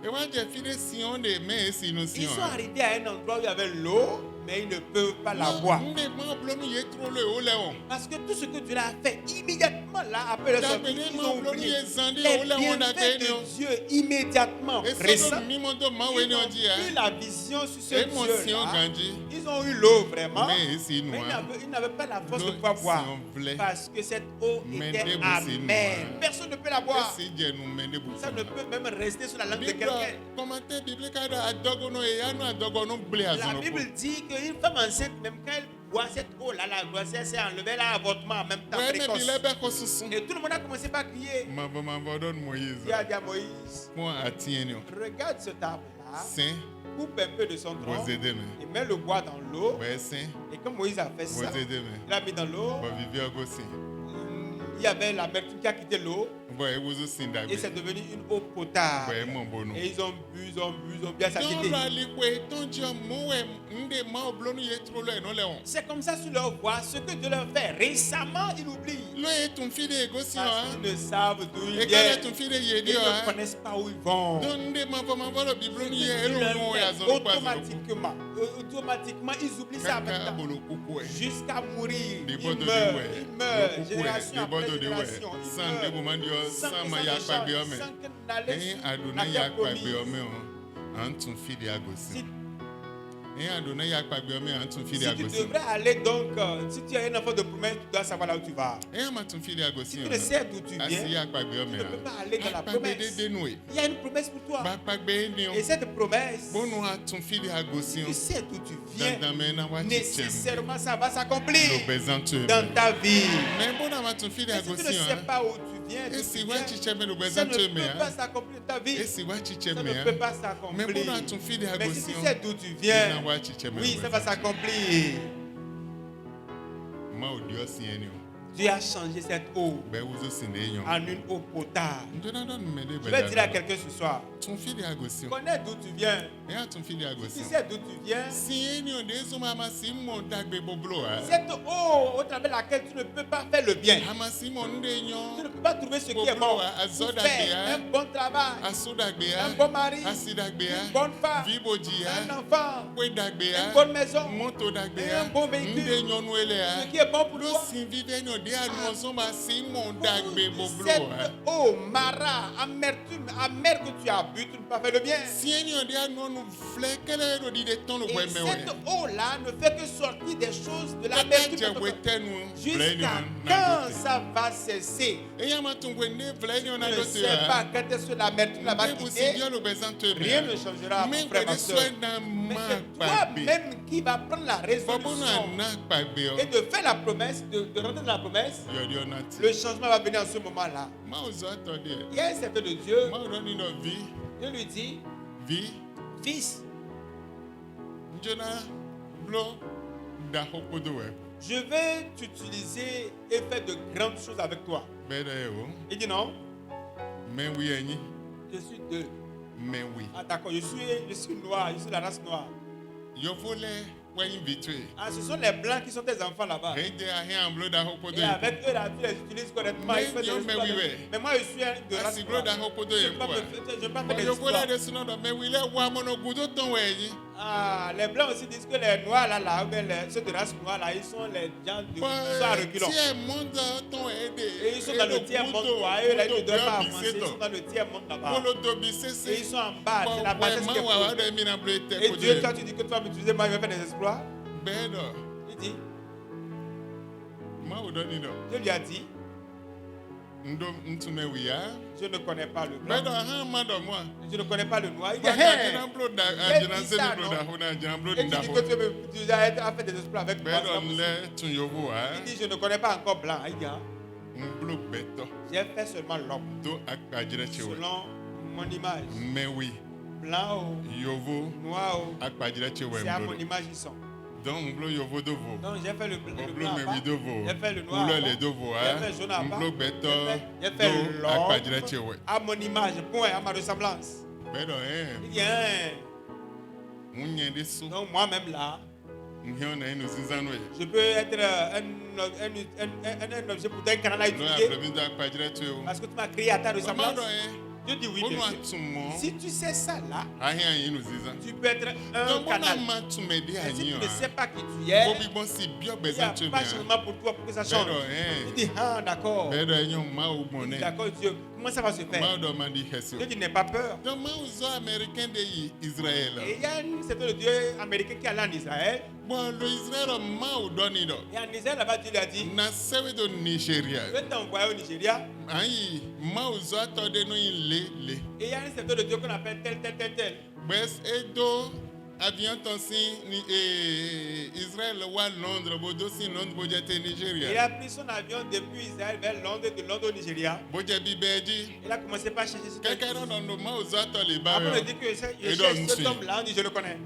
E wa je file Sion de me si no Ils Sion. sont arrivés à un endroit où il y avait l'eau, mais ils ne peuvent pas la boire. Nde ma blonu ye trop le o le on. Parce que tout ce que Dieu a fait immédiatement là, après le sortie, ils ont oublié les bienfaits de Dieu immédiatement, récents. Mi moto ma we Ils ni ont on di a. eu la vision sur ce E mo Dieu Sion là. ganji. Ils ont eu l'eau vraiment, Mais si mais nous ils n'avaient pas la force de L'eau, pouvoir boire. si on voulait. Parce que cette eau Mais était debout, c'est amère. nous, hein. Personne ne peut la boire. si je nous mende bu. Ça ne peut même rester sur la langue de Bible quelqu'un. commentaire biblique a adogono e anu adogono ble La azono. Bible dit qu'une femme enceinte, même quand elle boit cette eau-là, la grossesse s'est enlevée, elle a un avortement en même temps. Ouais mais précoce. bile be ko susu. Et tout le monde a commencé par crier. Ma don Moïse. Il a dit à Moïse, Moi atieni o. regarde ce table-là, Saint, coupe un peu de son tronc vous aidez me. et mets le bois dans l'eau. Ouais saint, Et comme Moïse a fait vous ça, aidez me. il a mis dans l'eau, Ba vivi agosi. il y avait l'amertume qui a quitté l'eau Boy wuzu sinda et c'est be. devenu une eau potable. Boy mon bono. Et ils ont bu, ils ont bu, ils ont bien s'acquitter. Don rali kwe ton je mo we nde ma oblonu ye trop le no le on. C'est comme ça sur leur voie, ce que Dieu leur fait récemment, ils oublient. Lo e ton fille egosi Parce o. qu'ils ne savent d'où ils E kale viennent. ton fille Ils yedi o. ne connaissent pas où ils vont. Don nde ma volo biblonu ye Dieu elu leur no fait ya zono kwa zono. automatiquement, ils oublient ça Kaka maintenant. bolo kuku e. Jusqu'à mourir. Des Ils bottes de meurent, ouais. ils meurent. Le Génération coucou, après des bottes de ouais. génération. Ils Sans meurent. de bomandio, Sans sans que ma ça ya ne kwa change, biome. sans que n'allait Eh, sur adona la ya terre kwa promise. biome o. Antun fide agosi. Si Eh, adona ya kwa biome antun fide Si tu agosi. devrais aller donc, si tu as un enfant de promesse, tu dois savoir là où tu vas. Eh, amatun fide agosi. Si tu ne sais d'où tu Asi viens, ya kwa biome. tu ne peux pas aller dans la Akpagbe promesse. de noue. Il y a une promesse pour toi. Ba kpagbe ni o. Et cette promesse, Bono atun fide agosi o. tu sais d'où tu viens, Dan me na wa chichem. nécessairement ça va s'accomplir Lo bezantu. dans ta vie. Mais bona matun fide Mais si tu ne agosi sais o. pas où tu viens, d'où Esi tu wa viens, chichem lo ça ne bezantu me. peut pas s'accomplir dans ta vie. Esi wa chichem Ça me. ne peut pas Mais s'accomplir. bona atun fide Mais si agosi tu o. sais d'où tu viens, Na wa chichem. oui, ça va s'accomplir. Ma odio si eni o. Dieu a changé cette eau Be wuzo sinde yon. en une eau potable. Ndona don mede Je vais dire à quelqu'un ce soir, Ton fille agosi. connais d'où tu viens. E a ton fille Si agosi. tu sais d'où tu viens, Si eni on de so mama si mon dagbe boblo a. cette eau au travers de laquelle tu ne peux pas faire le bien. Ama si mon de Tu ne yon. peux pas trouver ce qui est bon. Pour faire un bon travail, Aso dagbe un a. bon mari, Asi dagbe une a. bonne femme, Viboji un a. enfant, Kwe dagbe une a. bonne maison. Moto dagbe Et a. un bon véhicule. Nde yon wele a. Ce qui est bon pour Lo toi. si vive ni o de anu so ma si mon Pour dagbe boblo cette a. eau, mara, amertume, amère que tu as bu, tu ne peux pas faire le bien. Si eni on de anu nu fle kele ro di de ton lo Et bwe mewe. cette eau-là ne fait que sortir des choses de Kaka l'amertume. je de ton we cœur. tenu. Jusqu'à quand ça va cesser? Eya matungwe ne vle ni Tu ona ne do sais se pas quand est-ce que l'amertume là va quitter. Rien ne changera, mon Même frère, ma de soeur. soin dans Mais ma c'est babi. toi-même qui va prendre la résolution Babona na babi o. et de faire la promesse, de rentrer dans la promesse. Yo nati. Le changement va venir en ce moment-là. Ma ozo atode. Il y a un serviteur de Dieu, Ma roni no vie, Dieu lui dit, vie. fils, Njona blo da hokodo we. je vais t'utiliser et faire de grandes choses avec toi. bẹ́ẹ̀ dẹ̀ o. Il dit non, Mais oui, ẹ̀yin. je suis deux. Mais oui. Ah d'accord, je suis noir, je suis la race noire. Yòófó lẹ wẹ́yìn bìtúwé. Ah, ce sont les blancs qui sont tes enfants là-bas. Èyí jẹ́ ahẹ́ àmbúlò dà hókòtò Et yẹn. avec eux, là, tu les utilises correctement. Mais ils font des yo, mais exploits oui, avec- ouais. Mais moi, je suis de race Àsìgbò dà noire. hókòtò Je yẹn ne peux pas kú à. faire des Yòófó lẹ exploits. dẹ̀ sinú ọ̀dọ̀ mais oui lẹ wọ amọ̀nàgùn tó tán wẹ̀ yìí. Ah, les blancs aussi disent que les noirs là, ou bien ceux de race noire là, ils sont les gens de ils sont à reculons. Tí ẹ̀ mọ́ndà tán ẹ̀ dé. Et ils sont dans le tiers monde, quoi. Eux, là, ils ne doivent pas avancer. Ils sont dans le tiers monde là-bas. Kólótóbi Et sẹ́sẹ́. ils sont en bas. C'est la base qui est Máa wà pour. dẹ̀ mí nà blé tẹ̀ Et kó Dieu, jẹ́. toi, tu dis que tu vas m'utiliser, moi, je vais faire des exploits. Bẹ́ẹ̀ dọ̀, Il dit, máa wò dọ́ ni dọ̀. Dieu lui a dit, Ndó ntúnẹ̀ wì yá. je ne connais pas le Bẹ́ẹ̀ blanc. dọ̀ ahọ́n má dọ̀ mọ́ à. Je ne connais pas le noir. Il dit, Bàtà hey, àjìnà bló dà dit àjìnà ça, sẹ́ni bló non? dà hó nà àjìnà bló Et tu dà dis hó. que tu vas faire des exploits avec moi. Bẹ́ẹ̀ c'est pas dọ̀ possible. nlẹ̀ tún yòówó wá. Il dit, je ne connais pas encore blanc. Il dit, hein, Nbló bẹ́tọ̀ j'ai fait seulement l'homme. tó àkpàjìrẹ́ tsi wẹ̀. Selon mon image. Mais oui, Blanc ou yòówó noir ou. àkpàjìrẹ́ tsi wẹ̀ C'est à nbló. mon image ils sont. Donc nbló yòówó dó vò. Donc j'ai fait le Nbló blanc. à mẹ́wì part. dó vò. J'ai fait le noir. à Couleur part. les dó vò J'ai wá. fait jaune à part. Nbló bẹ́tọ̀ J'ai tó fait àkpàjìrẹ́ tsi l'homme wẹ̀. à mon image, point, à ma ressemblance. Bẹ́ẹ̀ dọ̀ Il dit, hein, ń nyẹ dé so. donc moi-même là, Nhiọ́ nà inú sísánú yẹ. je peux être un objet pour un canal à Lọ́ utiliser àbẹ̀mí dó àkpàjìrẹ́ tsi o. parce que tu m'as créé à ta Bàmá ressemblance. dọ̀ yẹ. Dieu dit oui, Ó nù bien sûr. àtúmọ̀. Si tu sais ça là, Ahẹ́ àyín inú sísán. tu peux être un Donc bọ́nà canal. máa túmẹ̀ dé Mais si àyín tu ọ̀ ne sais à. pas qui tu Kó es, bí gbọ́n sí bí il ọ̀gbẹ́ n'y a sá tó mi pas à. changement pour toi pour que ça Bẹ́ẹ̀ change. dọ̀ Il dit, ah d'accord. bẹ́ẹ̀ dọ̀ ẹ̀yàn máa ò gbọ̀n nẹ̀. D'accord, Dieu, comment ça va se Máa faire? dọ̀ máa di hẹ̀sì. Dieu dit, n'aie pas peur. Donc máa ò zọ Amẹ́ríkẹ́ dé yìí Israël. Et il y a un serviteur de Dieu américain qui est allé en Israël. Bọ́n lo Israël máa ò dọ́ ni dọ̀. Et en Israël, là-bas, Dieu lui a dit, Na sẹ́wé do Nigeria. je vais t'envoyer au Nigeria. Ayi máa ò zọ àtọ̀ dé nù yín lé. Et il y a un serviteur de Dieu qu'on appelle tel. Gbẹ́s edo avion tán sí ní Israël wá Londres bó dó sí Londres bó jẹ́ tẹ Il Nigeria. a pris son avion depuis Israël vers Londres, de Londres au Nigeria. Bó jẹ́ bí bẹ́ẹ̀ jí. Il a commencé par chercher ce Kẹ́kẹ́ náà lọ máa ò zọ àtọ̀ lè bá Après, on rẹ̀. dit que je Et cherche donc, cet si. homme-là, on dit je le connais.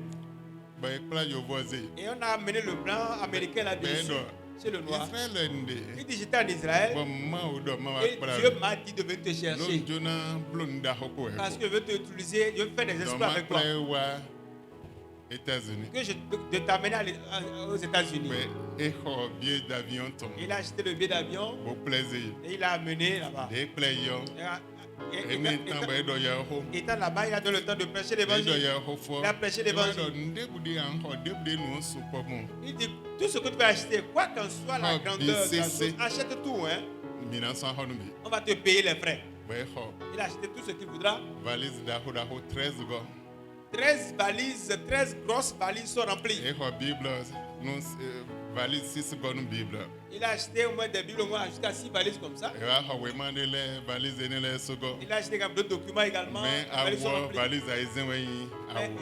Bẹ́ẹ̀ kpla yòówó ọ̀zẹ̀. Et on a amené le blanc américain là Bẹ́ẹ̀ dessus dọ̀ chez le noir. Israël ndé. Il dit j'étais en Israël Bọ́n máa ò dọ̀ máa wá et kpla Dieu rẹ̀. m'a dit de venir te Ló chercher ń jóná bló ń da hókó ẹ̀ parce kó. que je veux te utiliser, je veux faire des exploits Dọ̀má avec toi. kpla ẹ̀ wá États-Unis. Que je de t'amener aux États-Unis. Bẹ́ẹ̀ exɔ billet d'avion tán. Il a acheté le billet d'avion Bó plaisir. et il l'a amené là-bas. Dé kpla yɔ. Et- Emi tán bẹ́ẹ̀ dọ̀ yẹ hó. Étant là-bas, il a donné le temps de prêcher Bẹ́ẹ̀ dọ̀ l'évangile. yẹ hó fọ́. Il a prêché l'évangile. Ndébùdé à ń xɔ débùdé nù ń sopọ̀ mọ́. Il dit tout ce que tu vas acheter, quoi qu'en soit la Ah, grandeur bien, de la c'est- chose, achète tout, hein. Mina sàn xɔ nu bi. On va te payer les frais. Bẹ́ẹ̀ xɔ Il a acheté tout ce qu'il voudra. valise daho 13 gɔ. 13 valises, 13 grosses valises sont remplies. Exɔ Bible nu valise 6 gɔ nu Bible. Il a acheté au moins des Bibles, au moins jusqu'à 6 valises comme ça. Ewa xɔ wema de lɛ valise ne lɛ sogɔ. Il a acheté d'autres documents également. Mɛ Les valises sont awɔ remplies. valise ayi zɛn wɛ yi Mais, awo.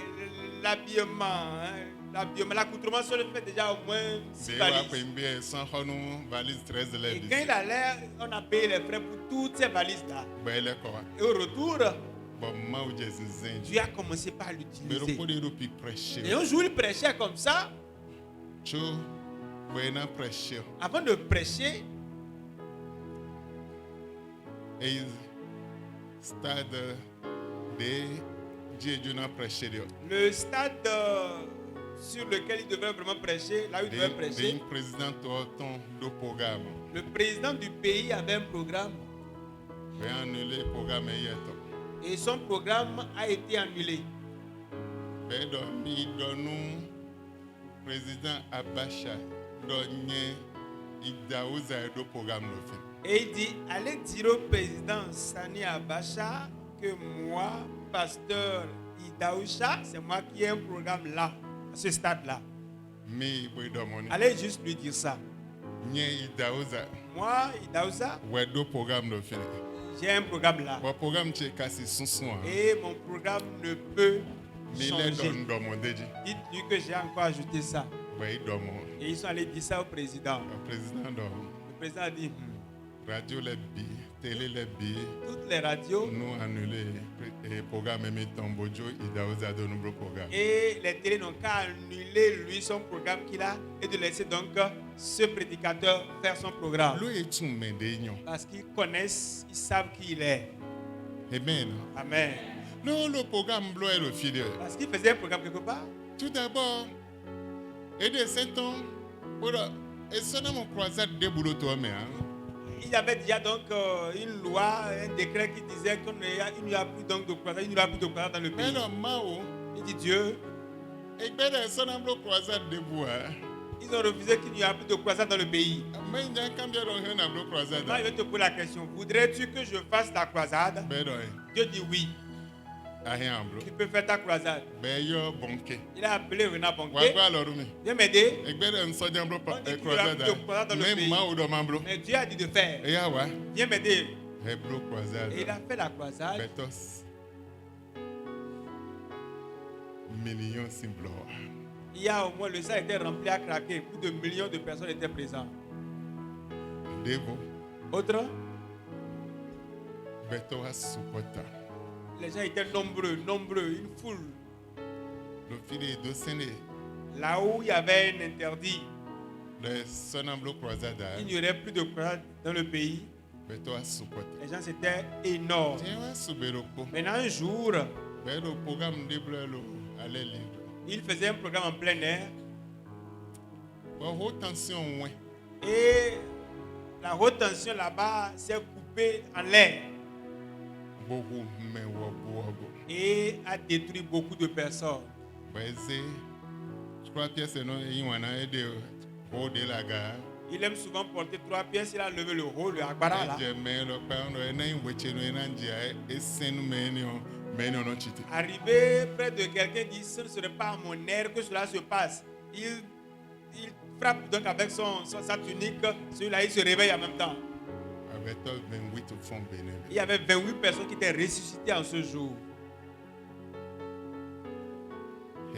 l'habillement, hein, l'habillement, l'accoutrement se le fait déjà au moins 6 Bẹ́ẹ̀ wá valises. pè ń bí ẹ sàn xɔ nu valise 13 lɛ Et bi. quand il allait, on a payé les frais pour toutes ces valises-là. Bẹ́ẹ̀ lɛ kɔ wa. Et au retour, Bɔn maaw jɛ zinzin. Dieu a commencé par Bẹ́ẹ̀ l'utiliser. ko de do pi pressure. Et un jour, il prêchait comme ça. Tso bẹ́ẹ̀ na pressure. Avant de prêcher, Et stade de Dieu na pressure de. le stade sur lequel il devait vraiment prêcher, là où il devait De prêcher, un président ton do programme. le président du pays avait un programme Bẹ́ẹ̀ annulé programme yɛ tɔ. et son programme a été annulé. Bẹ́ẹ̀ dɔ mi dɔ nu président Abacha dɔ nye Idaouza do programme lo fi. Et il dit, allez dire au président Sani Abacha que moi, pasteur Idaoucha, c'est moi qui ai un programme là, à ce stade-là. Mi boi dɔ mɔni. Allez juste lui dire ça. Nye Idaouza Moi, Idaoucha, wɛ do programme lo fi. j'ai un programme là. Bɔn programme tse kasi sunsun wa. Et mon programme ne peut Mi lɛ changer. dɔ dɔmɔde dzi. Dites-lui que j'ai encore ajouté ça. Bɛyi dɔmɔ. Et ils sont allés dire ça au président. Président dɔ. Le président a dit, Radio lɛ bi, télé lɛ bi. toutes les radios Nous annulé Et programme même Tambojo, il a osé de nombreux programmes. Et les télés n'ont qu'à annuler lui son programme qu'il a et de laisser donc ce prédicateur faire son programme. Lui est tout médaillon. Parce qu'ils connaissent, ils savent qui il est. Amen. Amen. Non, le programme bleu est le fidèle. Parce qu'il faisait un programme quelque part. Tout d'abord, et de 7 ans, et ça n'a mon croisade de boulot toi, mais Il y avait déjà donc une loi, un décret qui disait qu'il n'y a plus donc de croisade, il n'y aura plus de croisade dans le pays. mais non, Mao, Il dit Dieu, et bien ça n'a pas croisade de bois. ils ont refusé qu'il n'y a plus de croisade dans le pays. Mais il y a combien de croisade? Maintenant, je vais te poser la question. Voudrais-tu que je fasse ta croisade? Ben non, Dieu dit oui. rien bro. Tu peux faire ta croisade. Ben yo bonké. Il a appelé Renard Ouais, Bonquet. quoi alors mais? Viens m'aider. Et bien un soldat bro On dit qu'il y aura croisade. plus de croisade dans le Même pays. Mao de membro. Mais Dieu a dit de faire. Et ah ouais. Viens m'aider. Et bro croisade. Et il a fait la croisade. Betos. Millions symbole. Il y a au moins le sang était rempli à craquer. Plus de millions de personnes étaient présentes. Devo. Autre, Beto a supporta. les gens étaient nombreux, une foule. Le fil de Séné. Là où il y avait un interdit, Le sonamblo croisade. il n'y aurait plus de croisade dans le pays. Beto a supporta. Les gens c'était énorme. Tiens, ouais, Souberoko. Maintenant un jour, Ben le programme de bleu allait libre. il faisait un programme en plein air Bon, haute tension, ouais. et la haute tension là-bas s'est coupée en l'air Beaucoup, mais wabu. et a détruit beaucoup de personnes. Ben, c'est. Je crois que c'est non, il y en a de haut de la gare. Il aime souvent porter 3 pièces, il a levé le haut, le agbara là. Mais le père, on a une voiture, on a un dia, et c'est nous, mais on a cheaté. Arrivé près de quelqu'un dit ce ne serait pas à mon air que cela se passe. Il frappe donc avec sa tunique, celui-là il se réveille en même temps. Avec toi, 28 au fond bénévole. Il y avait 28 personnes qui étaient ressuscitées en ce jour.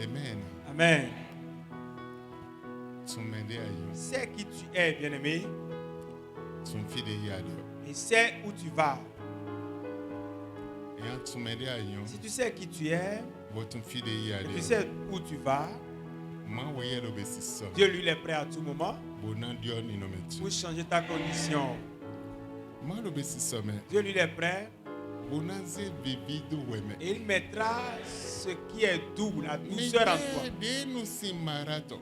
Amen. Amen. Tu m'aides à y. Sais qui tu es, bien-aimé, Tu me fais des yad. et sais où tu vas. Et tu m'aides à y. Si tu sais qui tu es, Tu me fais des yad. et tu sais où tu vas, Moi, voyez le bessis. Dieu lui il est prêt à tout moment Bonan Dieu ni no metu. pour changer ta condition. Moi, le bessis, mais. Dieu lui il est prêt Bonan ze vivi du weme. et il mettra ce qui est doux, la douceur en toi. de nous si marathon.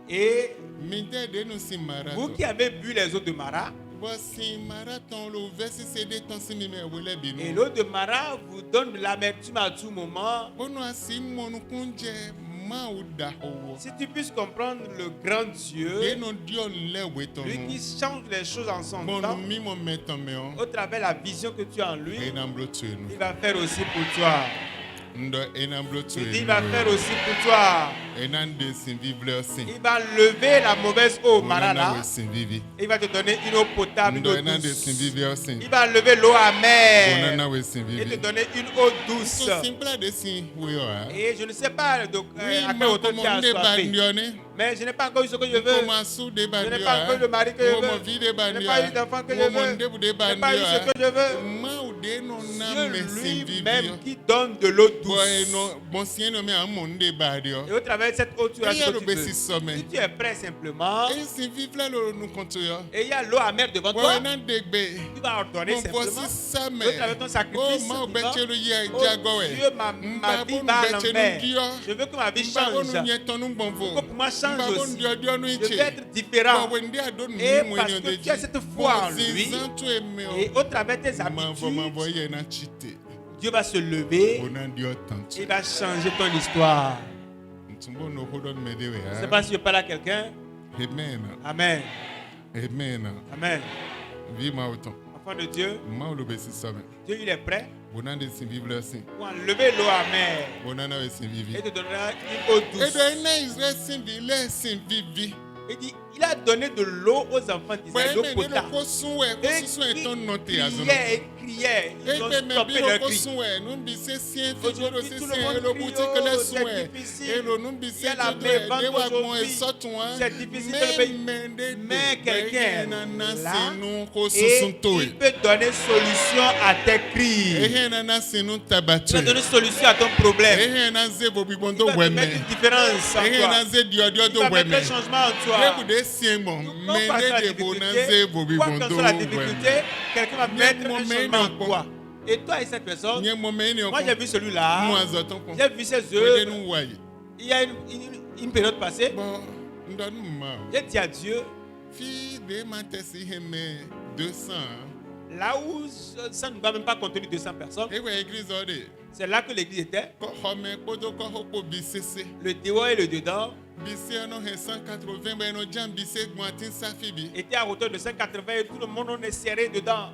Et Mide de nous si vous marathon. qui avez bu les eaux de Mara, Voici marathon, le verset c'est des temps si mime wele et binu. l'eau de Mara vous donne de l'amertume à tout moment. Ono asi monu kunje ma uda owo. Si tu puisses comprendre le grand Dieu, De no dion le lui wetono. qui change les choses en son Monu temps, mi mo meton me on. au travers de la vision que tu as en lui, Enamblo tuenu. il va faire aussi pour toi. Ndo enamblo Il dit, tuenu. il va faire aussi pour toi. Enande sin vivre sin. Il va lever la mauvaise eau Mara là, Onana we sin vivi. et il va te donner une eau potable, une Ndo eau enande douce. sin vivre sin. Il va lever l'eau amère Onana we sin et te vivi. donner une eau douce. So simple de sin we o. Et je ne sais pas à quel ma autant tu as commande soifé, bandione. mais je n'ai pas encore eu ce que je veux. Comment sous de Je bandio. n'ai pas encore eu le mari que je Mon veux. vie de Je n'ai bandio. pas eu d'enfant que je veux. Mon de Je n'ai pas eu bandio. ce que je veux. Ma ou de non na me sin Dieu vivi. lui-même qui donne de l'eau Boy douce. no bon sien no me a mon de bandio. Et au travers de cette eau, tu as Et ce ya que le tu besi veux. somme. Si tu es prêt simplement, Et sin vive là le nous compte yo. et il y a l'eau amère devant toi, Boy nan degbe. tu vas ordonner Mon simplement. voici ça mais. Au travers de ton sacrifice, Oh ma tu vas, obetelo ye oh jagowe. Dieu, ma vie va à l'envers. Je veux que ma vie Mbabo change. nu nyeton nu bonvo. Que pour moi change Mbabo aussi. ndio dio nu Je iche. veux être différent. Et parce que tu as cette foi en lui, et au travers de tes habitudes, Dieu va se lever et il va changer ton histoire. Je ne sais pas si je parle à quelqu'un. Amen. Amen. Amen. Amen. Vive-moi autant. Enfant de Dieu, Ma le besi somme. Dieu il est prêt Bonande sin vivre sin. pour enlever l'eau amère Bonana we sin vivi. et te donnera une eau Et douce. de na Israël sin vile sin vivi. Il dit, Il a donné de l'eau aux enfants d'Israël, l'eau potable. Et ils criaient, ils ont stoppé leur cri. Aujourd'hui, tout le monde crie, oh, c'est difficile. Il y a la mévente aujourd'hui. C'est difficile dans le pays. Mais quelqu'un est là et il peut donner solution à tes cris. Il peut donner solution à ton problème. Il va te mettre une différence en toi. Il va mettre un changement en toi. Quoi que soit la difficulté, quelqu'un va mettre un changement en toi. Et toi et cette personne, moi j'ai vu celui-là, j'ai vu ses œuvres. Il y a une période passée, j'ai dit à Dieu, là où ça ne va même pas contenir 200 personnes, c'est là que l'église était. Le dehors et le dedans était à hauteur de 180 et tout le monde on est serré dedans.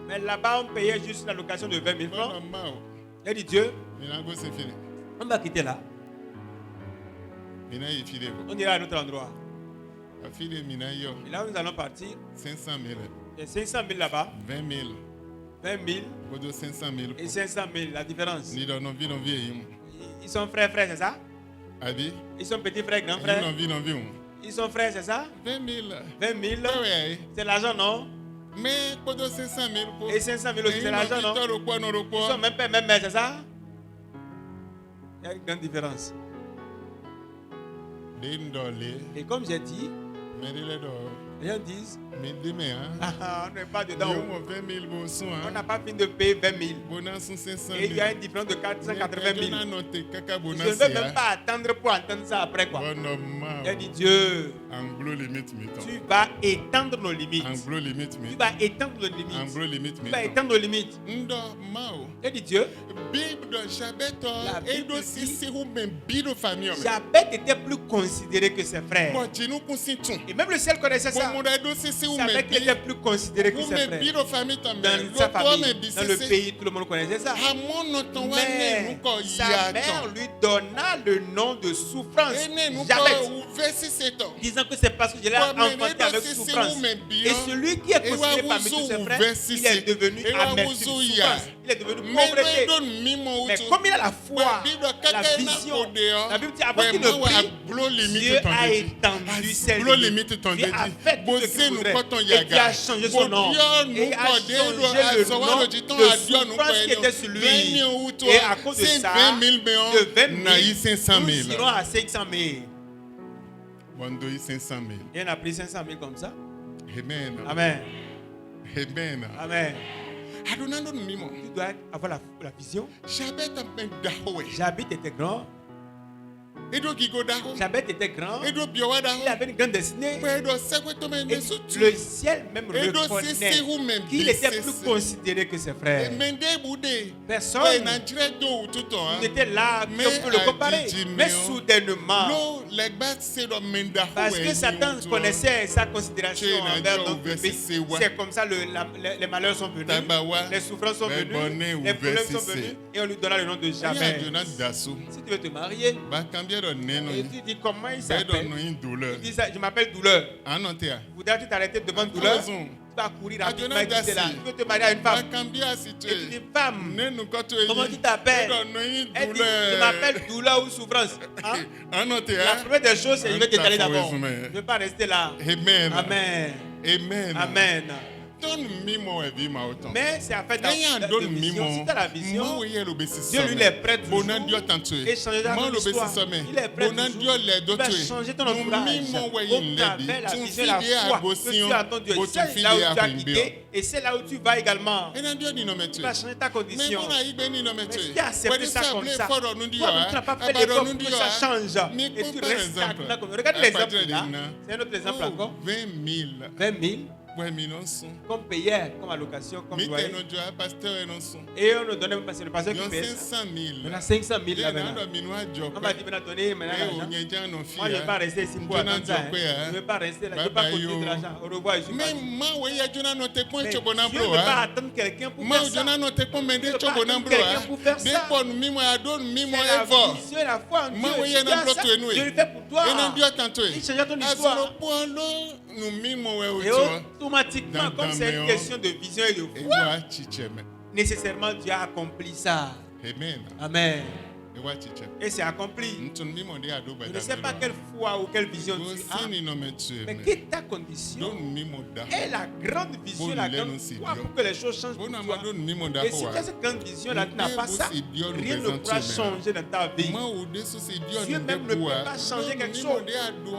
Mais là-bas on payait juste la location de 20 000 francs. J'ai dit Dieu, on va quitter là. On ira à un autre endroit. Et là où nous allons partir, 500 000. il y a 500 000 là-bas, 20 000. 20 000 et 500 000, la différence. Ils sont frères, c'est ça? Ils sont petits frères, grands frères. Ils sont frères, c'est ça? 20 000. 20 000, c'est l'argent, non? Et 500 000 aussi, c'est l'argent, non? Ils sont même père, même mère, c'est ça? Il y a une grande différence. Et comme j'ai dit, les gens disent, on n'est pas dedans. On n'a pas fini de payer 20 000. Et il y a une différence de 480 000. Je ne veux même pas attendre pour entendre ça après quoi. J'ai dit Dieu, tu vas étendre nos limites. Tu vas étendre nos limites. Tu vas étendre nos limites. J'ai dit Dieu, la Bible dit, Jabet était plus considéré que ses frères. Et même le ciel connaissait ça. Jabet était plus considéré que ses frères. Dans sa famille, dans le pays, tout le monde connaissait ça. Mais sa mère lui donna le nom de souffrance. Jabet, disant que c'est parce que je l'ai enfanté avec souffrance. Et celui qui est considéré parmi tous ses frères, il est devenu amertume, souffrance. Il est devenu pauvreté. Mais comme il a la foi, la vision, la Bible dit avant qu'il ne prie, Dieu a étendu ses limites. Dieu a fait tout ce qu'il voudrait. Et Dieu a changé son nom. Et a changé le nom de souffrance qui était sur lui. Et à cause de ça, de 20 000, nous irons à 500 000. Et on a pris 500 000 comme ça. Amen. Amen. Amen. Amen. Tu dois avoir la vision. Jabet était grand. Jabet était grand. Il avait une grande destinée. Et le ciel même reconnaît qu'il était plus considéré que ses frères. Personne n'était là qu'on peut le comparer. Mais soudainement, parce que Satan connaissait sa considération envers notre pays, c'est comme ça les malheurs sont venus, les souffrances sont venues, les problèmes sont venus, et on lui donna le nom de Jabet. Si tu veux te marier, et tu dis comment il s'appelle? Il dit ça, je m'appelle Douleur. Voudrais-tu t'arrêter devant Douleur? Tu vas courir rapidement et quitter là. Tu veux te marier à une femme. Et tu dis femme, comment tu t'appelles? Elle dit je m'appelle Douleur ou souffrance. Hein? La première des choses c'est je vais t'étaler d'abord. Je ne veux pas rester là. Amen. Amen. Amen. Amen. Mais c'est en fait dans la vision. Si tu as la vision, Dieu lui est prêt toujours et changer ton histoire. Il est prêt toujours. Il va changer ton entourage. Au travers la vision et la foi que tu as ton Dieu. C'est là où tu as quitté et c'est là où tu vas également. Tu vas changer ta condition. Mais si tu as accepté ça comme ça, toi tu n'as pas fait l'effort pour que ça change. Et tu restes stagnant. Regarde l'exemple là. C'est un autre exemple encore. 20 000. Ouais, mais non son. Comme payeur, comme allocation, comme Mais loyer. t'es non joie pasteur et non son. Et on nous donne même c'est le pasteur Ils qui ont paye ça. 500 000. On a 500 000 là On maintenant. a mis nous à job. On m'a dit maintenant donner maintenant Et l'argent. on y a déjà nos filles. Moi je ne vais pas rester ici pour attendre ça. Je ne vais pas rester là. Je ne vais pas continuer de l'argent. Au revoir, je suis Mais parti. moi, oui, il y a déjà nos témoins Mais qui Dieu ne veut pas attendre quelqu'un pour moi, faire je ça. n'ai pas témoins, mais des Dieu ne veut pas chobonam attendre bro. quelqu'un pour faire Des ça. fois, nous mimons à don, mimons C'est la à voir. vision et la foi en Dieu. Moi, oui, Si il y a tu as un bloc ça, de nous. Dieu le fait pour toi. Et non, Dieu tantôt. Il change ton À histoire. ce point là, nous mimons à Et autour. automatiquement, Dans- comme dans c'est une mes- question de vision et de Et foi, voilà, chicheme. nécessairement Dieu a accompli ça. Amen. Amen. Et voilà, chicheme. Et c'est accompli. Nous mimons des ados. Je ne sais pas quelle foi ou quelle vision tu as, mais quelle est ta condition et la grande vision, la grande foi pour que les choses changent pour toi. Et si tu as cette grande vision-là, tu n'as pas ça, rien ne pourra changer dans ta vie. Dieu même ne peut pas changer quelque chose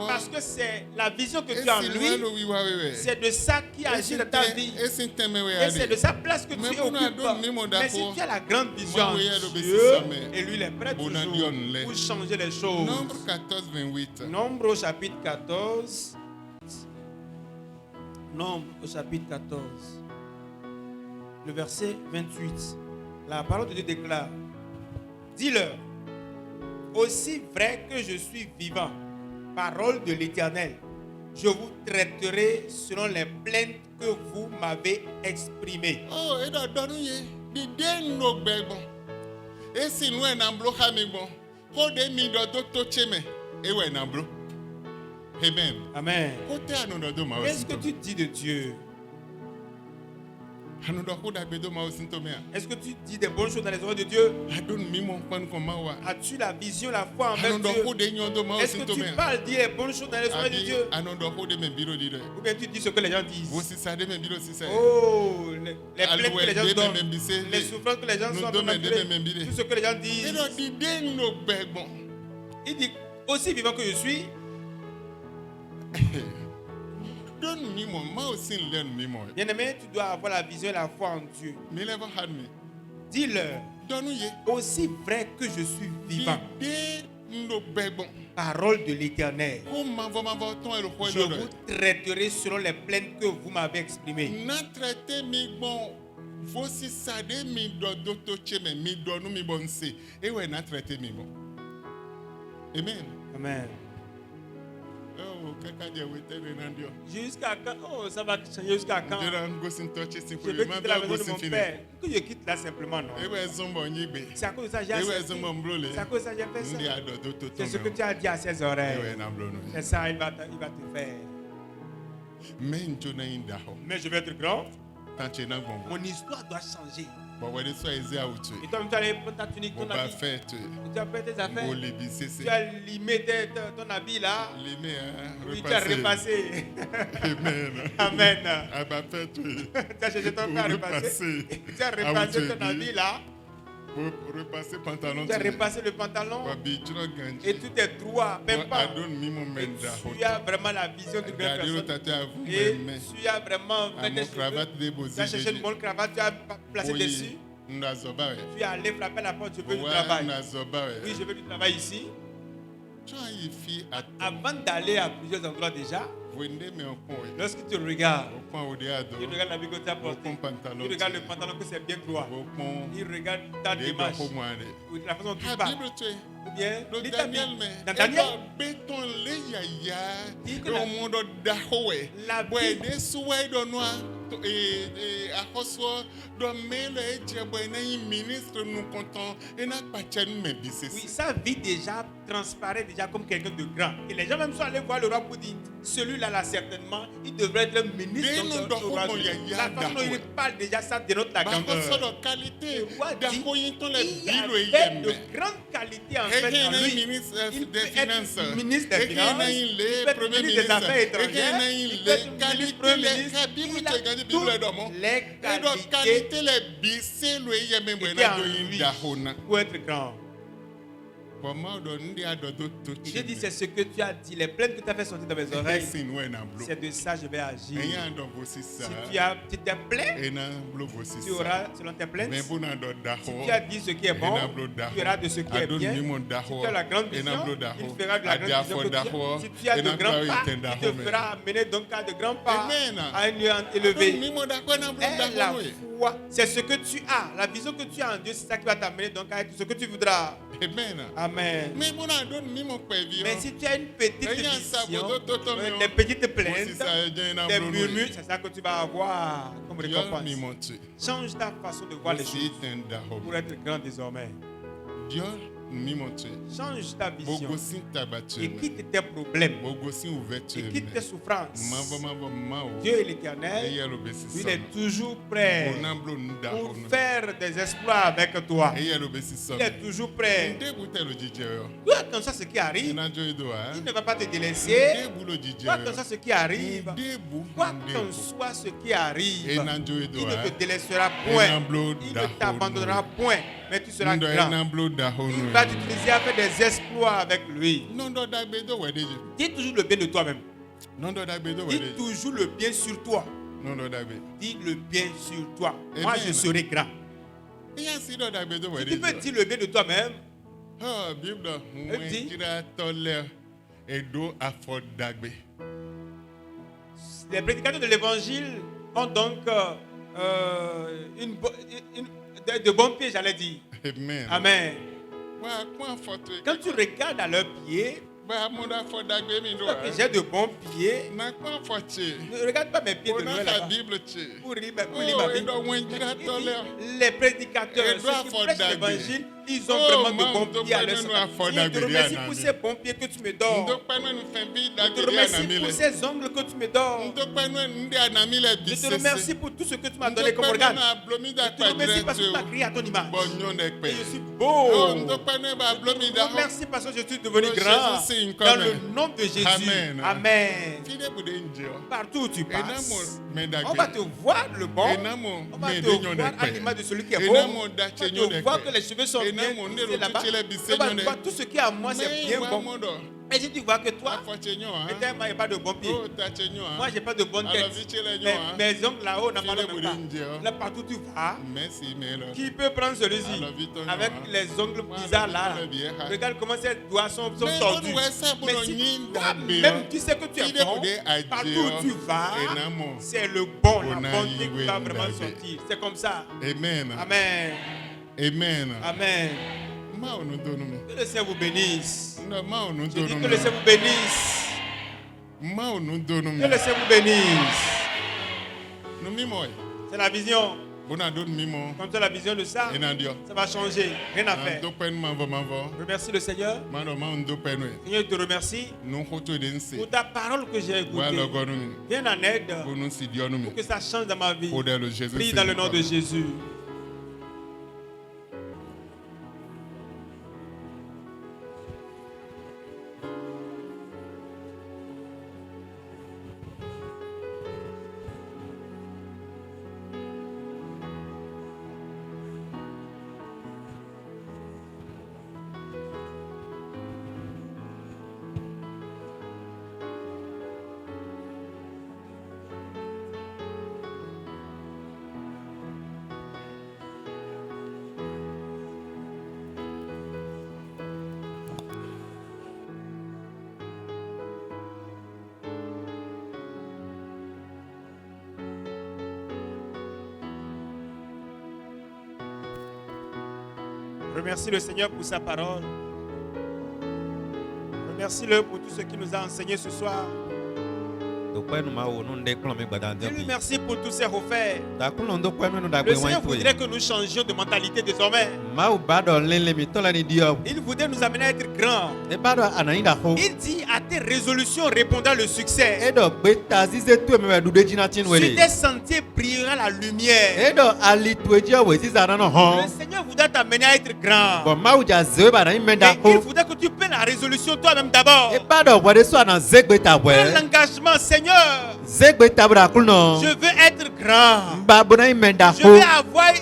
parce que c'est la vision que tu as en lui, c'est de ça qui agit dans ta vie. Et c'est de sa place que tu occupes. Mais si tu as la grande vision en Dieu, et lui il est prêt toujours pour changer les choses. Nombre 14, 28. Nombre au chapitre 14. Nombre au chapitre 14. Le verset 28. La parole de Dieu déclare: dis-leur, aussi vrai que je suis vivant, parole de l'Éternel, je vous traiterai selon les plaintes que vous m'avez exprimées. Oh, et d'adonner, d'idée no bébon. Et si nous en amblo hamibon, kode mi do to cheme, et ouais namblo. Amen. Amen. Kote anodo ma Qu'est-ce que tu dis de Dieu? Anodo koda bedo ma osintomea. Est-ce que tu dis des bonnes choses dans les oreilles de Dieu? Adon mimo pan komawa. As-tu la vision, la foi envers Anodo Dieu? kode nyondo ma Est-ce que tu osintomea. parles, dis les bonnes choses dans les oreilles de Dieu? Anodo kode me biro dire. Ou bien tu dis ce que les gens disent? Vosi sade me biro si say. Oh, les plaintes que les gens Aloué, donnent, me mbise, les souffrances que les gens nous sont donne malgré, me mbire. tout ce que les gens Et disent. donc d'idée no bébon. Il dit, aussi vivant que je suis, Donne mimo, ma aussi learn mimo. bien-aimé, tu dois avoir la vision et la foi en Dieu. Me never had me. Dis-leur, Donne ye. aussi vrai que je suis vivant, D'idée no bébon. parole de l'Éternel, Comment va ton et le je vous traiterai selon les plaintes que vous m'avez exprimées. na traité mi bon vosi sade mi do to cheme mi do nu mi bon se e we na traité mi bon. Amen. Amen. Oh kaka je we te na ndio. Jusqu'à quand? Oh, ça va changer jusqu'à quand? Je ran go sin touch sin Je veux quitter la maison de mon père. Que je quitte là simplement, non? E we zombo nyigbe. C'est à cause de ça que j'ai E we accepté. zombo mbrole. C'est à cause de ça que j'ai fait ça. Ndi ado do to C'est ce que to. tu as dit à ses E oreilles. we na mblo no. C'est ça, il va te faire. Men jo na inda ho. Mais je vais être grand. Tanche na gbon. Mon histoire doit changer. Bo we de so eze autu. Et toi, tu allais prendre ta tunique, Bo ton ba habit. fait. Tu as fait tes Bo affaires. le bisese. Tu as limé ton habit là. Les me Oui, tu as repassé. Amen. Amen. Ah bah fait oui. Tu as cherché ton père à repasser. Tu as repassé ton habit là. Pour repasser pantalon. Tu as repassé le pantalon. Et tout est droit, même pas. Et tu as vraiment la vision d'une grande personne. Et tu as vraiment fait des choses. Tu as cherché une bonne cravate, tu as placé dessus. Tu es allé frapper la porte, je veux du travail. Oui, je veux du travail ici. Avant d'aller à plusieurs endroits déjà, lorsque tu regardes, il regarde la vie que tu as portée, il regarde le pantalon que c'est bien droit, il regarde ta démarche, la façon dont tu parles. Ou bien, lis ta Bible. Dans Daniel, dit que la oui, sa vie déjà transparaît déjà comme quelqu'un de grand. Et les gens même sont allés voir le roi pour dire, celui-là là certainement, il devrait être le ministre de roi. La façon dont il parle déjà, ça dénote la grandeur. Le roi dit, il y avait de grandes qualités en fait en lui. Il peut être ministre des Finances, il peut être ministre des Affaires étrangères, il peut être ministre Premier ministre. Il a toutes les qualités qui étaient en lui pour être grand. But ma do ndi adodo to Et je dis, c'est ce que tu as dit. Les plaintes que tu as fait sortir dans mes oreilles, sin we na blo. c'est de ça que je vais agir. Eyan do vosi sa. Si tu t'es plaint, E na blo vosi tu sa. auras selon tes plaintes. Me bona do da Si ho. tu as dit ce qui est bon, tu auras de ce qui est Adon bien. mi mon da Si ho. tu as la grande E na vision, blo da ho. il fera de la grande vision que tu as. Si tu as de grands pas, il te fera amener donc à de grands pas, Amen. à un lieu Adon élevé. mi mon da ko na blo Et da la ho. foi, c'est ce que tu as. La vision que tu as en Dieu, c'est ça qui va t'amener donc à être ce que tu voudras. Amen. Amen. Me bona don mi mon pevio. Mais si tu as une petite Et il y a ça, vision, vous d'autres, des petites Vosi plaintes, sa e jen na des blo. murmures, c'est ça que tu vas avoir comme Dieu récompense. mi mon tu. Change ta façon de voir les Vosi choses ten da ho. pour être grand désormais. Dieu mi mon tu. Change ta vision Bogosin tabature. et quitte tes problèmes Bogosin et ouverture. quitte tes souffrances. Mavo. Dieu est l'Éternel, Eya lo besi il son. est toujours prêt Onamblo nda pour hono. faire des exploits avec toi. Eya lo besi son. Il est toujours prêt. Nde bute lo jije yo. Fais attention à ce qui arrive. Ina jo ido ha. Il ne va pas te délaisser. Nde bu lo jije Fais yo. attention à ce qui arrive. Nde bu. Quoi qu'en soit ce qui arrive, Ina jo il ido ne ha. te délaissera point. Enamblo Il da ne t'abandonnera point. Mais tu seras Ndo grand. enamblo da Il hono. va t'utiliser à faire des exploits avec lui. Nondo da bedo wedeje. Dis toujours le bien de toi-même. Nondo da bedo Dis wedeje. toujours le bien sur toi. Nondo da be. Dis le bien sur toi. Moi, Amen. je serai grand. Eya si do da bedo Si tu peux wedeje. dire le bien de toi-même, Ha Bible Elle dit- mwen kira tole edo afodagbe. les prédicateurs de l'évangile ont donc de bons pieds, j'allais dire. Amen. Amen. Wa kwa foto. Quand tu regardes à leurs pieds, Ba moda afodagbe mi do. j'ai de bons pieds. Na kwa foche. Ne regarde pas mes pieds de Ona loin ka là-bas. Bible che. Pour lire ma Oh, Bible. edo mwen kira Il tole. dit, les prédicateurs, Et doit ceux qui prêchent affordager. l'évangile, ils ont Oh, vraiment de man, bons donc, pieds à leur nous santé. Je affordager, te remercie Anna. pour ces bons pieds que tu me donnes. Ndo pa no fembi Je da te gbe remercie anamile. pour ces ongles que tu me donnes. Ndo pa no ndi anamile Je te bisese. remercie pour tout ce que tu m'as Ndo donné comme pa no organe. na blomi da Je te remercie parce que tu m'as padre créé à ton image. Bonyon de Et pe. je suis Oh, beau. ndo pa no ba blomi Je da te remercie parce que je suis devenu Oh, grand. Jésus, c'est une Dans commune. le nom de Jésus. Amen. Amen. Fide bude njeo. Partout où tu Enamo passes, medagbe. on va te voir le bon. Enamo On va te medenyon voir à de l'image pe. de celui qui est beau. Enamo On dache va nyon te de voir que pe. les cheveux sont bien Enamo lissés nero là-bas. tuchele On bise va nyon de. voir tout ce qui est à moi, c'est Mais bien wa bon. modo. Et si tu vois que toi, Afoche nyon ha. peut-être moi, il n'y a pas de bon pied. Oh, tache nyon ha. Moi, j'ai pas de bonne tête. Alors, vite, les Mais gens, hein. mes ongles là-haut n'ont pas File le même pas. bude Là, partout où tu vas, Merci, mais là. qui peut prendre celui-ci Alors, vite, on y avec va. les ongles Voilà, bizarres là? vite, bien, hein. Regarde comment ces doigts sont Mais tordus. on doit ça pour Mais le si nid toi-même d'abord. tu sais que tu es File bon, bude adieu. partout où tu vas, Enamo. c'est le bon, la On a bonté qui va yé vraiment wenda sortir. C'est comme ça. Amen. Amen. Amen. Amen. Ma onu donumi. Que le Seigneur vous bénisse. No, ma onu Je dis que donumi. le Seigneur vous bénisse. Ma onu donumi. Que le Seigneur vous bénisse. No mimo. C'est la vision. Bona don mimo. Comme ça, la vision de ça, Enandio. ça va changer. Rien à faire. Do pen mavo. Remercie le Seigneur. Ma no ma undo penwe. Seigneur, je te remercie No hoto dense. pour ta parole que j'ai Wa écoutée. logonumi. Viens en aide Bonu sidionumi. pour que ça change dans ma vie. Pour le Jésus. Prie dans le nom de Jésus. Remercie le Seigneur pour sa parole. Remercie-le pour tout ce qu'il nous a enseigné ce soir. Dis-lui merci pour tous ses refaits. Le Seigneur voudrait que nous changions de mentalité désormais. Il voudrait nous amener à être grands. Il dit à tes résolutions répondra le succès. Sur tes sentiers brillera la lumière. Le Seigneur voudrait t'amener à être grand. Mais il voudrait que tu prennes la résolution toi-même d'abord. Prends l'engagement, Seigneur. Je veux être grand. Je veux avoir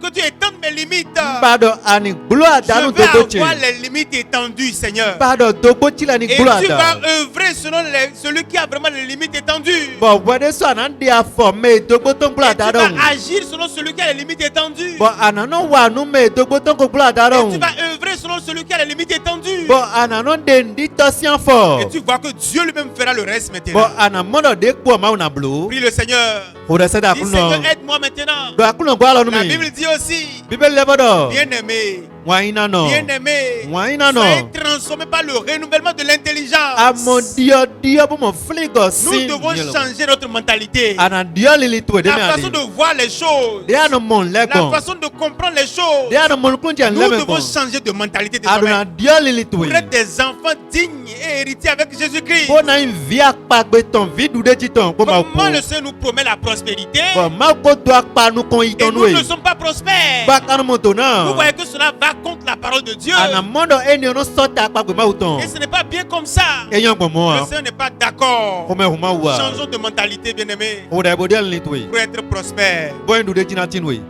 que que tu étendes mes limites. Bado ani glo adanu Je vais dogoche. avoir les limites étendues, Seigneur. Bado dogochi la ni Et glo tu vas ada. œuvrer selon celui qui a vraiment les limites étendues. Bo wede so anandi afome dogoton glo Et tu adaro. vas agir selon celui qui a les limites étendues. Bo anano wa nu me dogoton glo adaro. Et tu vas œuvrer selon celui qui a les limites étendues. Bo anano dendi tosian fo. Et tu vois que Dieu lui-même fera le reste Bo maintenant. anamono de kwa mauna blu. Prie le Seigneur. Ode seda Dis kuno. Seigneur, aide-moi maintenant. Do akuno gwa lo La mi. Bible dit aussi, Bible lebodo. bien-aimé, Waina no. bien-aimé, Waina no. soyez transformés par le renouvellement de l'intelligence. Amo dio bo mo fligo Nous sin. devons changer notre mentalité. Ana dio lili tu de La me façon adi. de voir les choses. De ano mon La lego. façon de comprendre les choses. De ano mon kunja Nous lebe devons ko. changer de mentalité de Aduna nous-mêmes. dio lili tu. Pour être des enfants dignes et héritiers avec Jésus-Christ. Bona invia pagbe ton vidu de titon ko ma po. Comment le Seigneur nous promet la prospérité Bon ma ko do akpa nu kon et iton nous we. ne sommes pas prospères. Ba kan mo to na. Vous voyez que cela va contre la parole de Dieu. Ana mondo eni no sota pagbe ma uton. Et ce n'est pas bien comme ça. Eyan ko mo. Le Seigneur n'est pas d'accord. Ko me huma wa. Changeons de mentalité, bien-aimés, O da bo dia lili tu. pour être prospères. Bo ndu de tina tin we.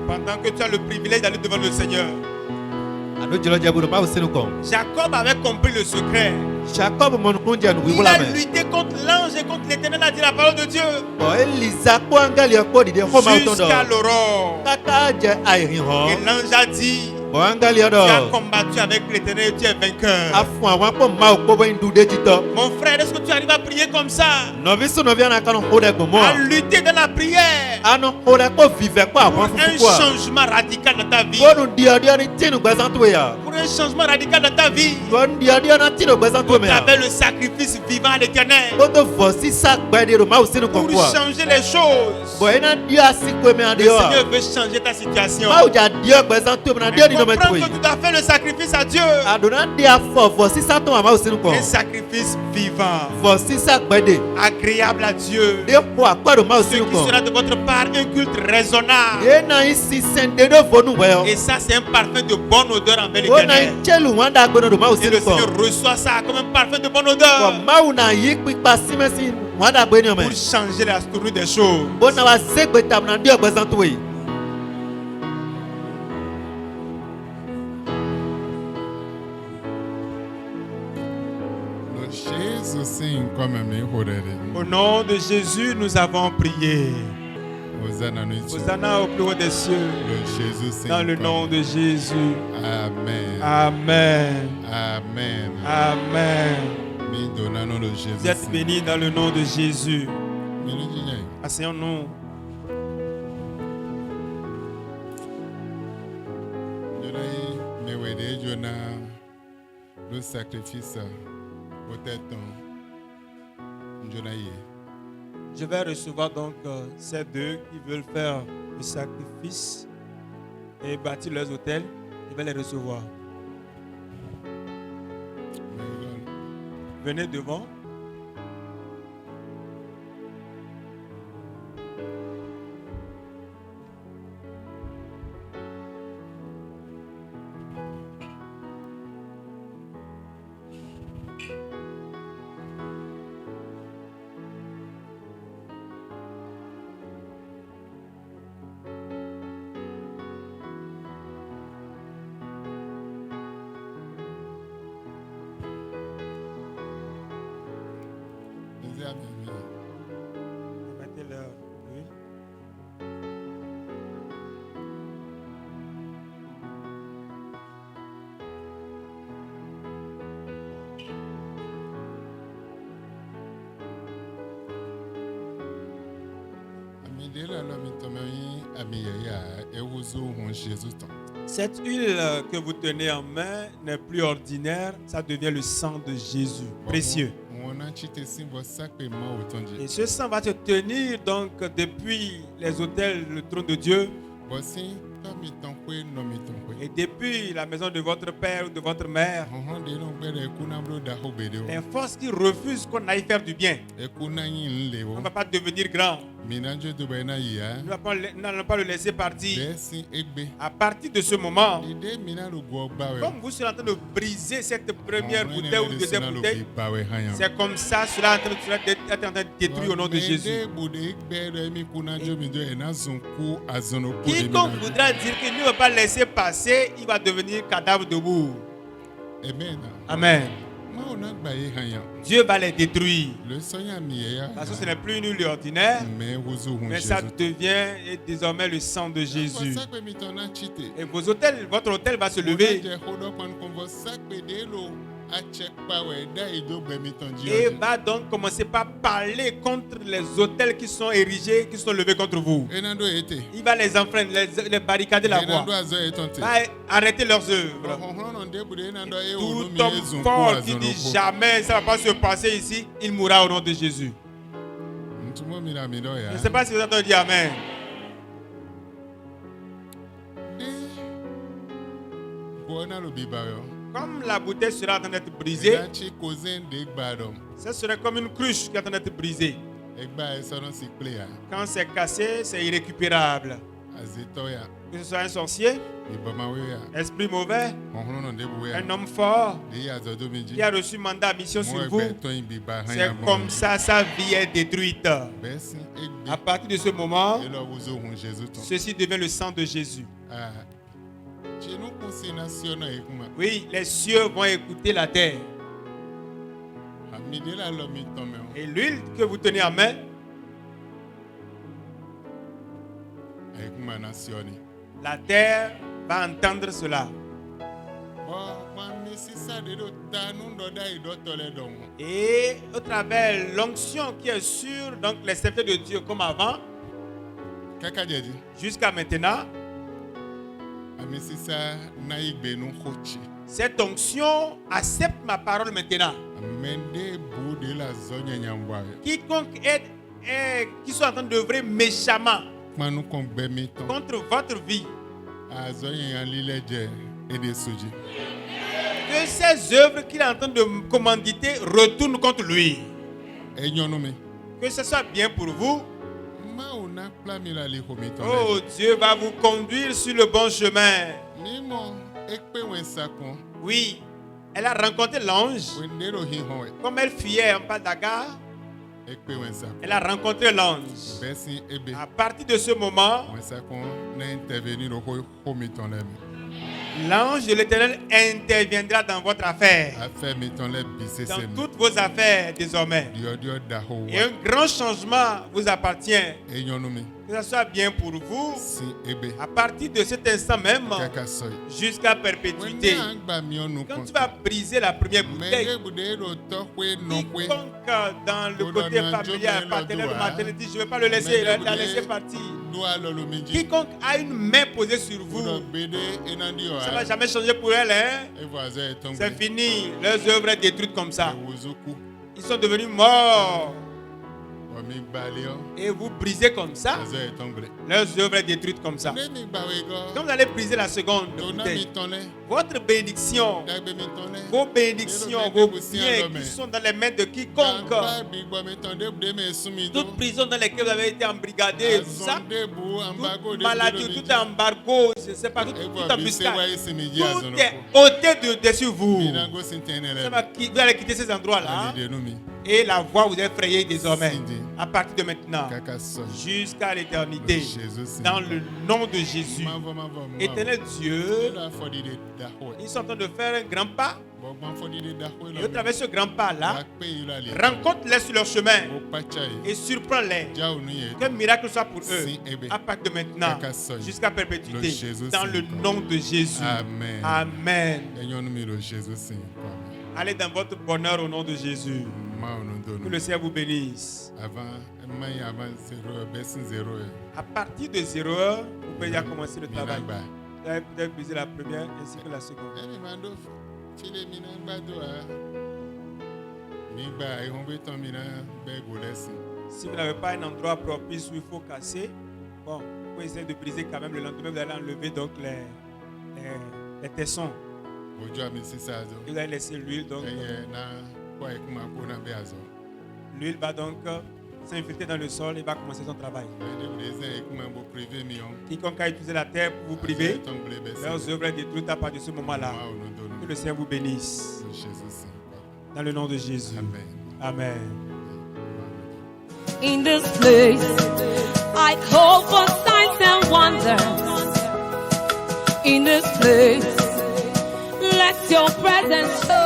Pendant que tu as le privilège d'aller devant le Seigneur, Ado jelo jabu ma usenu ko. Jacob avait compris le secret. Jacob mon kunja nu Il wibula a me. lutté contre l'ange et contre l'éternel, a dit la parole de Dieu. Bo Elisa ko angali ko di de ko ma uton do. Jusqu'à l'aurore. Kaka je airin ho. Et l'ange a dit, Bo angali tu do. as combattu avec l'éternel et tu es vainqueur. Afu awon ko ma ko bo ndu de tito. Mon frère, est-ce que tu arrives à prier comme ça? Novi so novi ana kanu hode ko mo. À lutter dans la prière. Ano hode ko vive ko awon Un fufu ko. changement radical dans ta vie. Ko nu dia ni tinu gbazantu ya. Pour un changement radical dans ta vie. Ko dia na tinu gbazantu me ya. Avec le sacrifice vivant à l'éternel. Ko to vosi sak gbede ro ma usenu ko Pour ko. changer les choses. Bo ena dia si ko me Le ade yo. Seigneur veut changer ta situation. Ma uja dia gbazantu me na dia ni no me Comprends tu. que tu dois faire le sacrifice à Dieu. Adona dia fo vosi sa to ma usenu ko. Un sacrifice vivant, Vosi sak gbede. agréable à Dieu. De ko akpa ro ma Ce usenu qui ko. sera de votre part un culte raisonnable. Ena isi sende do vonu weyo. Et ça, c'est un parfum de bonne odeur envers Ona l'éternel. chelu wanda gbono do ma Et usenu le ko. Seigneur reçoit ça comme un parfum de bonne Ko odeur mauna yi pipa simesi wanda gbeni pour ome. changer la tournure des choses. Bona wa segbe tam na dio gbazantu we. Lord Jesus, sing come and me hold it. Au nom de Jésus, nous avons prié. Hosanna, nous Hosanna au plus haut des cieux. Lord Jesus, sing Dans le come. nom de Jésus. Amen. Amen. Amen. Amen. Me donna no Lord Jesus. Vous êtes bénis dans le nom de Jésus. Me no jinjai. Asseyons-nous. Jonai, me wede Jonah, le sacrifice, peut-être, Jonai. Je vais recevoir donc ces deux qui veulent faire le sacrifice et bâtir leurs hôtels. Je vais les recevoir. Venez devant. Mettez-leur l'huile. Cette huile que vous tenez en main n'est plus ordinaire, ça devient le sang de Jésus, précieux. na chite sin bo sakpe ma otonji. Et ce sang va te tenir donc depuis les autels, le trône de Dieu, Bo sin to mi ton kwe no mi ton kwe. et depuis la maison de votre père ou de votre mère. Honhon de no gbere kuna bro da ho bede o. Les forces qui refusent qu'on aille faire du bien, E kuna yin le on o. ne va pas devenir grand. Minanjo do ba na ya. Nous n'allons pas le laisser partir. Be sin egbe. À partir de ce moment, Ide mina lo go gba we. comme vous serez en train de briser cette première bouteille ou deuxième bouteille, ba we han ya. c'est comme ça, cela est en train de détruire au nom de Jésus. Quiconque voudra dire qu'il ne va pas laisser passer, il va devenir cadavre debout. Amen. Amen. Ma ona gba ye han ya. Dieu va les détruire. Le sonya mi ya. Parce que ce n'est plus une huile ordinaire, Mais vous ou mais ça devient désormais le sang de Jésus. Ça que mi ton na chite. Et vos hôtels, votre hôtel va se lever. Je hodo pan konvo sakpe de lo a check power da ido gbe mi ton ji. Et va donc commencer par parler contre les hôtels qui sont érigés, qui sont levés contre vous. Enando ete. Il va les enfreindre, les barricader la voie. Enando azo etonte. Va arrêter leurs œuvres. Honhon on de bude enando e o Tout mi homme ezun fort ko qui azono dit ko. jamais ça ne va pas se passer ici, il mourra au nom de Jésus. Ntumo mi na mi do ya. Je ne sais pas si vous entendez dire Amen. Bona lo bi ba yo. Comme la bouteille sera en train d'être brisée, Dachi kozen de gba dom. ce serait comme une cruche qui est en train d'être brisée. Egba e sono si ple ya. Quand c'est cassé, c'est irrécupérable. Azeto ya. Que ce soit un sorcier, Ibama we ya. esprit mauvais, Honhon on de bu ya. un homme fort De ya zo do mi ji. qui a reçu mandat à mission sur Moi vous, be ton bi ba han c'est ya. comme ça sa vie est détruite. Besin egbe. À partir de ce moment, Et là vous ont Jésus ton. ceci devient le sang de Jésus. Ah. Chez nous consignation na ekuma. Oui, les cieux vont écouter la terre. Amide la lo mi ton me. Et l'huile que vous tenez en main, Ekuma nationi. la terre va entendre cela. Bon, moi mi si ça de do ta nu do da ido tole don. Et au travers l'onction qui est sur donc les serviteurs de Dieu comme avant, Kaka jeji. jusqu'à maintenant, Ami si ça na igbe nu khochi. cette onction accepte ma parole maintenant. Mende bu de la zonya nyambwa. Quiconque qui sont en train d'œuvrer méchamment Manu kon gbe mi ton. contre votre vie, A zonya yan lile je et de soji. que ces œuvres qu'il est en train de commanditer retournent contre lui. E nyonu mi. Que ce soit bien pour vous. Ma ona pla mi la li ho mi ton. Oh, Dieu va vous conduire sur le bon chemin. Ni mo ekpe wen sakon. Oui, elle a rencontré l'ange. Wendero hi howe. Comme elle fuyait en pas d'Agar, Ekpe wen sakon. elle a rencontré l'ange. Besin ebe. À partir de ce moment, Wen sakon na intervenir ho mi ton le. l'ange de l'Éternel interviendra dans votre affaire, Affaire mi ton le bise dans se mi. toutes vos affaires désormais. Dio da ho Et wa. un grand changement vous appartient. E nyonu mi. Que ce soit bien pour vous, Si ebe. à partir de cet instant même, Kaka soy. jusqu'à Wende perpétuité. angba mi onu Quand kon. tu vas briser la première bouteille, Mende bude do to kwe non kwe. quiconque dans le Oda côté na familial, jobe paternel ou lodoa. maternel dit je ne vais pas le laisser, Mende la bude laisser partir. Do alolo mi ji. Quiconque a une main posée sur Udo vous, bede enandi o ça ne va a. jamais changer pour elle. Hein? E voisin tombe. C'est fini. Leurs œuvres sont détruites comme ça. E wozoku. Ils sont devenus morts. O mi gbali o. Et vous brisez comme ça. Voisin tombe. Leurs œuvres sont détruites comme ça. Ne mi gbawe Quand go. vous allez briser la seconde Do na mi bouteille, tonle. votre bénédiction, Dagbe mi tonle. vos bénédictions, vos biens qui sont dans les mains de quiconque, Gba bi gbo mi tonde bude me sumi do. toute prison dans laquelle vous avez été embrigadé, tout ça, Azonde bu ambago toute de maladie, tout embargo, je ne sais pas, toute E vo bi se embuscade, wa isi mi ji tout azono est ko. ôté de dessus vous. Minango sintene le. Vous allez quitter ces endroits-là Ali de no mi. et la voie vous est frayée désormais. Cindy. À partir de maintenant, Kaka soy. jusqu'à l'éternité, Jésus dans le nom de Jésus. Mavo. Éternel Dieu, La fodi de dahoe. ils sont en train de faire un grand pas. Bogban fodi de dahoe Et au travers de ce grand pas-là, La pe ila le. rencontre-les sur leur chemin O pachai. et surprends-les. Jao nu ye. Qu'un miracle soit pour eux. Si ebe. À partir de maintenant, Kakasoy. jusqu'à Le perpétuité. Jésus Dans le Saint. nom de Jésus. Amen. Amen. Enyon mi lo Jésus sin. Allez dans votre bonheur au nom de Jésus. Ma onu Que dono. le Seigneur vous bénisse. Avant mai avant 0 besin 0. À partir de 0 heure, vous pouvez déjà commencer le travail. Minagba. Vous allez peut-être briser la première ainsi que la seconde. Emi mando. Chile minagba do a. Mi gba ihun be tan mi na be go lesin. Si vous n'avez pas un endroit propice où il faut casser, bon, vous essayez de briser quand même le lendemain, vous allez enlever donc les tessons. Ojo ami sisa zo. Et vous allez laisser l'huile, donc Eye na kwa ikuma ko na be azo. l'huile va donc s'infiltrer dans le sol et va commencer son travail. Ede breze ikuma bo privé mi on. Quiconque a utilisé la terre pour vous priver, Tomble be leurs œuvres détruites à partir de ce moment-là. Que le Seigneur vous bénisse. Jésus. Dans le nom de Jésus. Amen. Amen. In this place, I call for signs and wonders. In this place, let your presence show.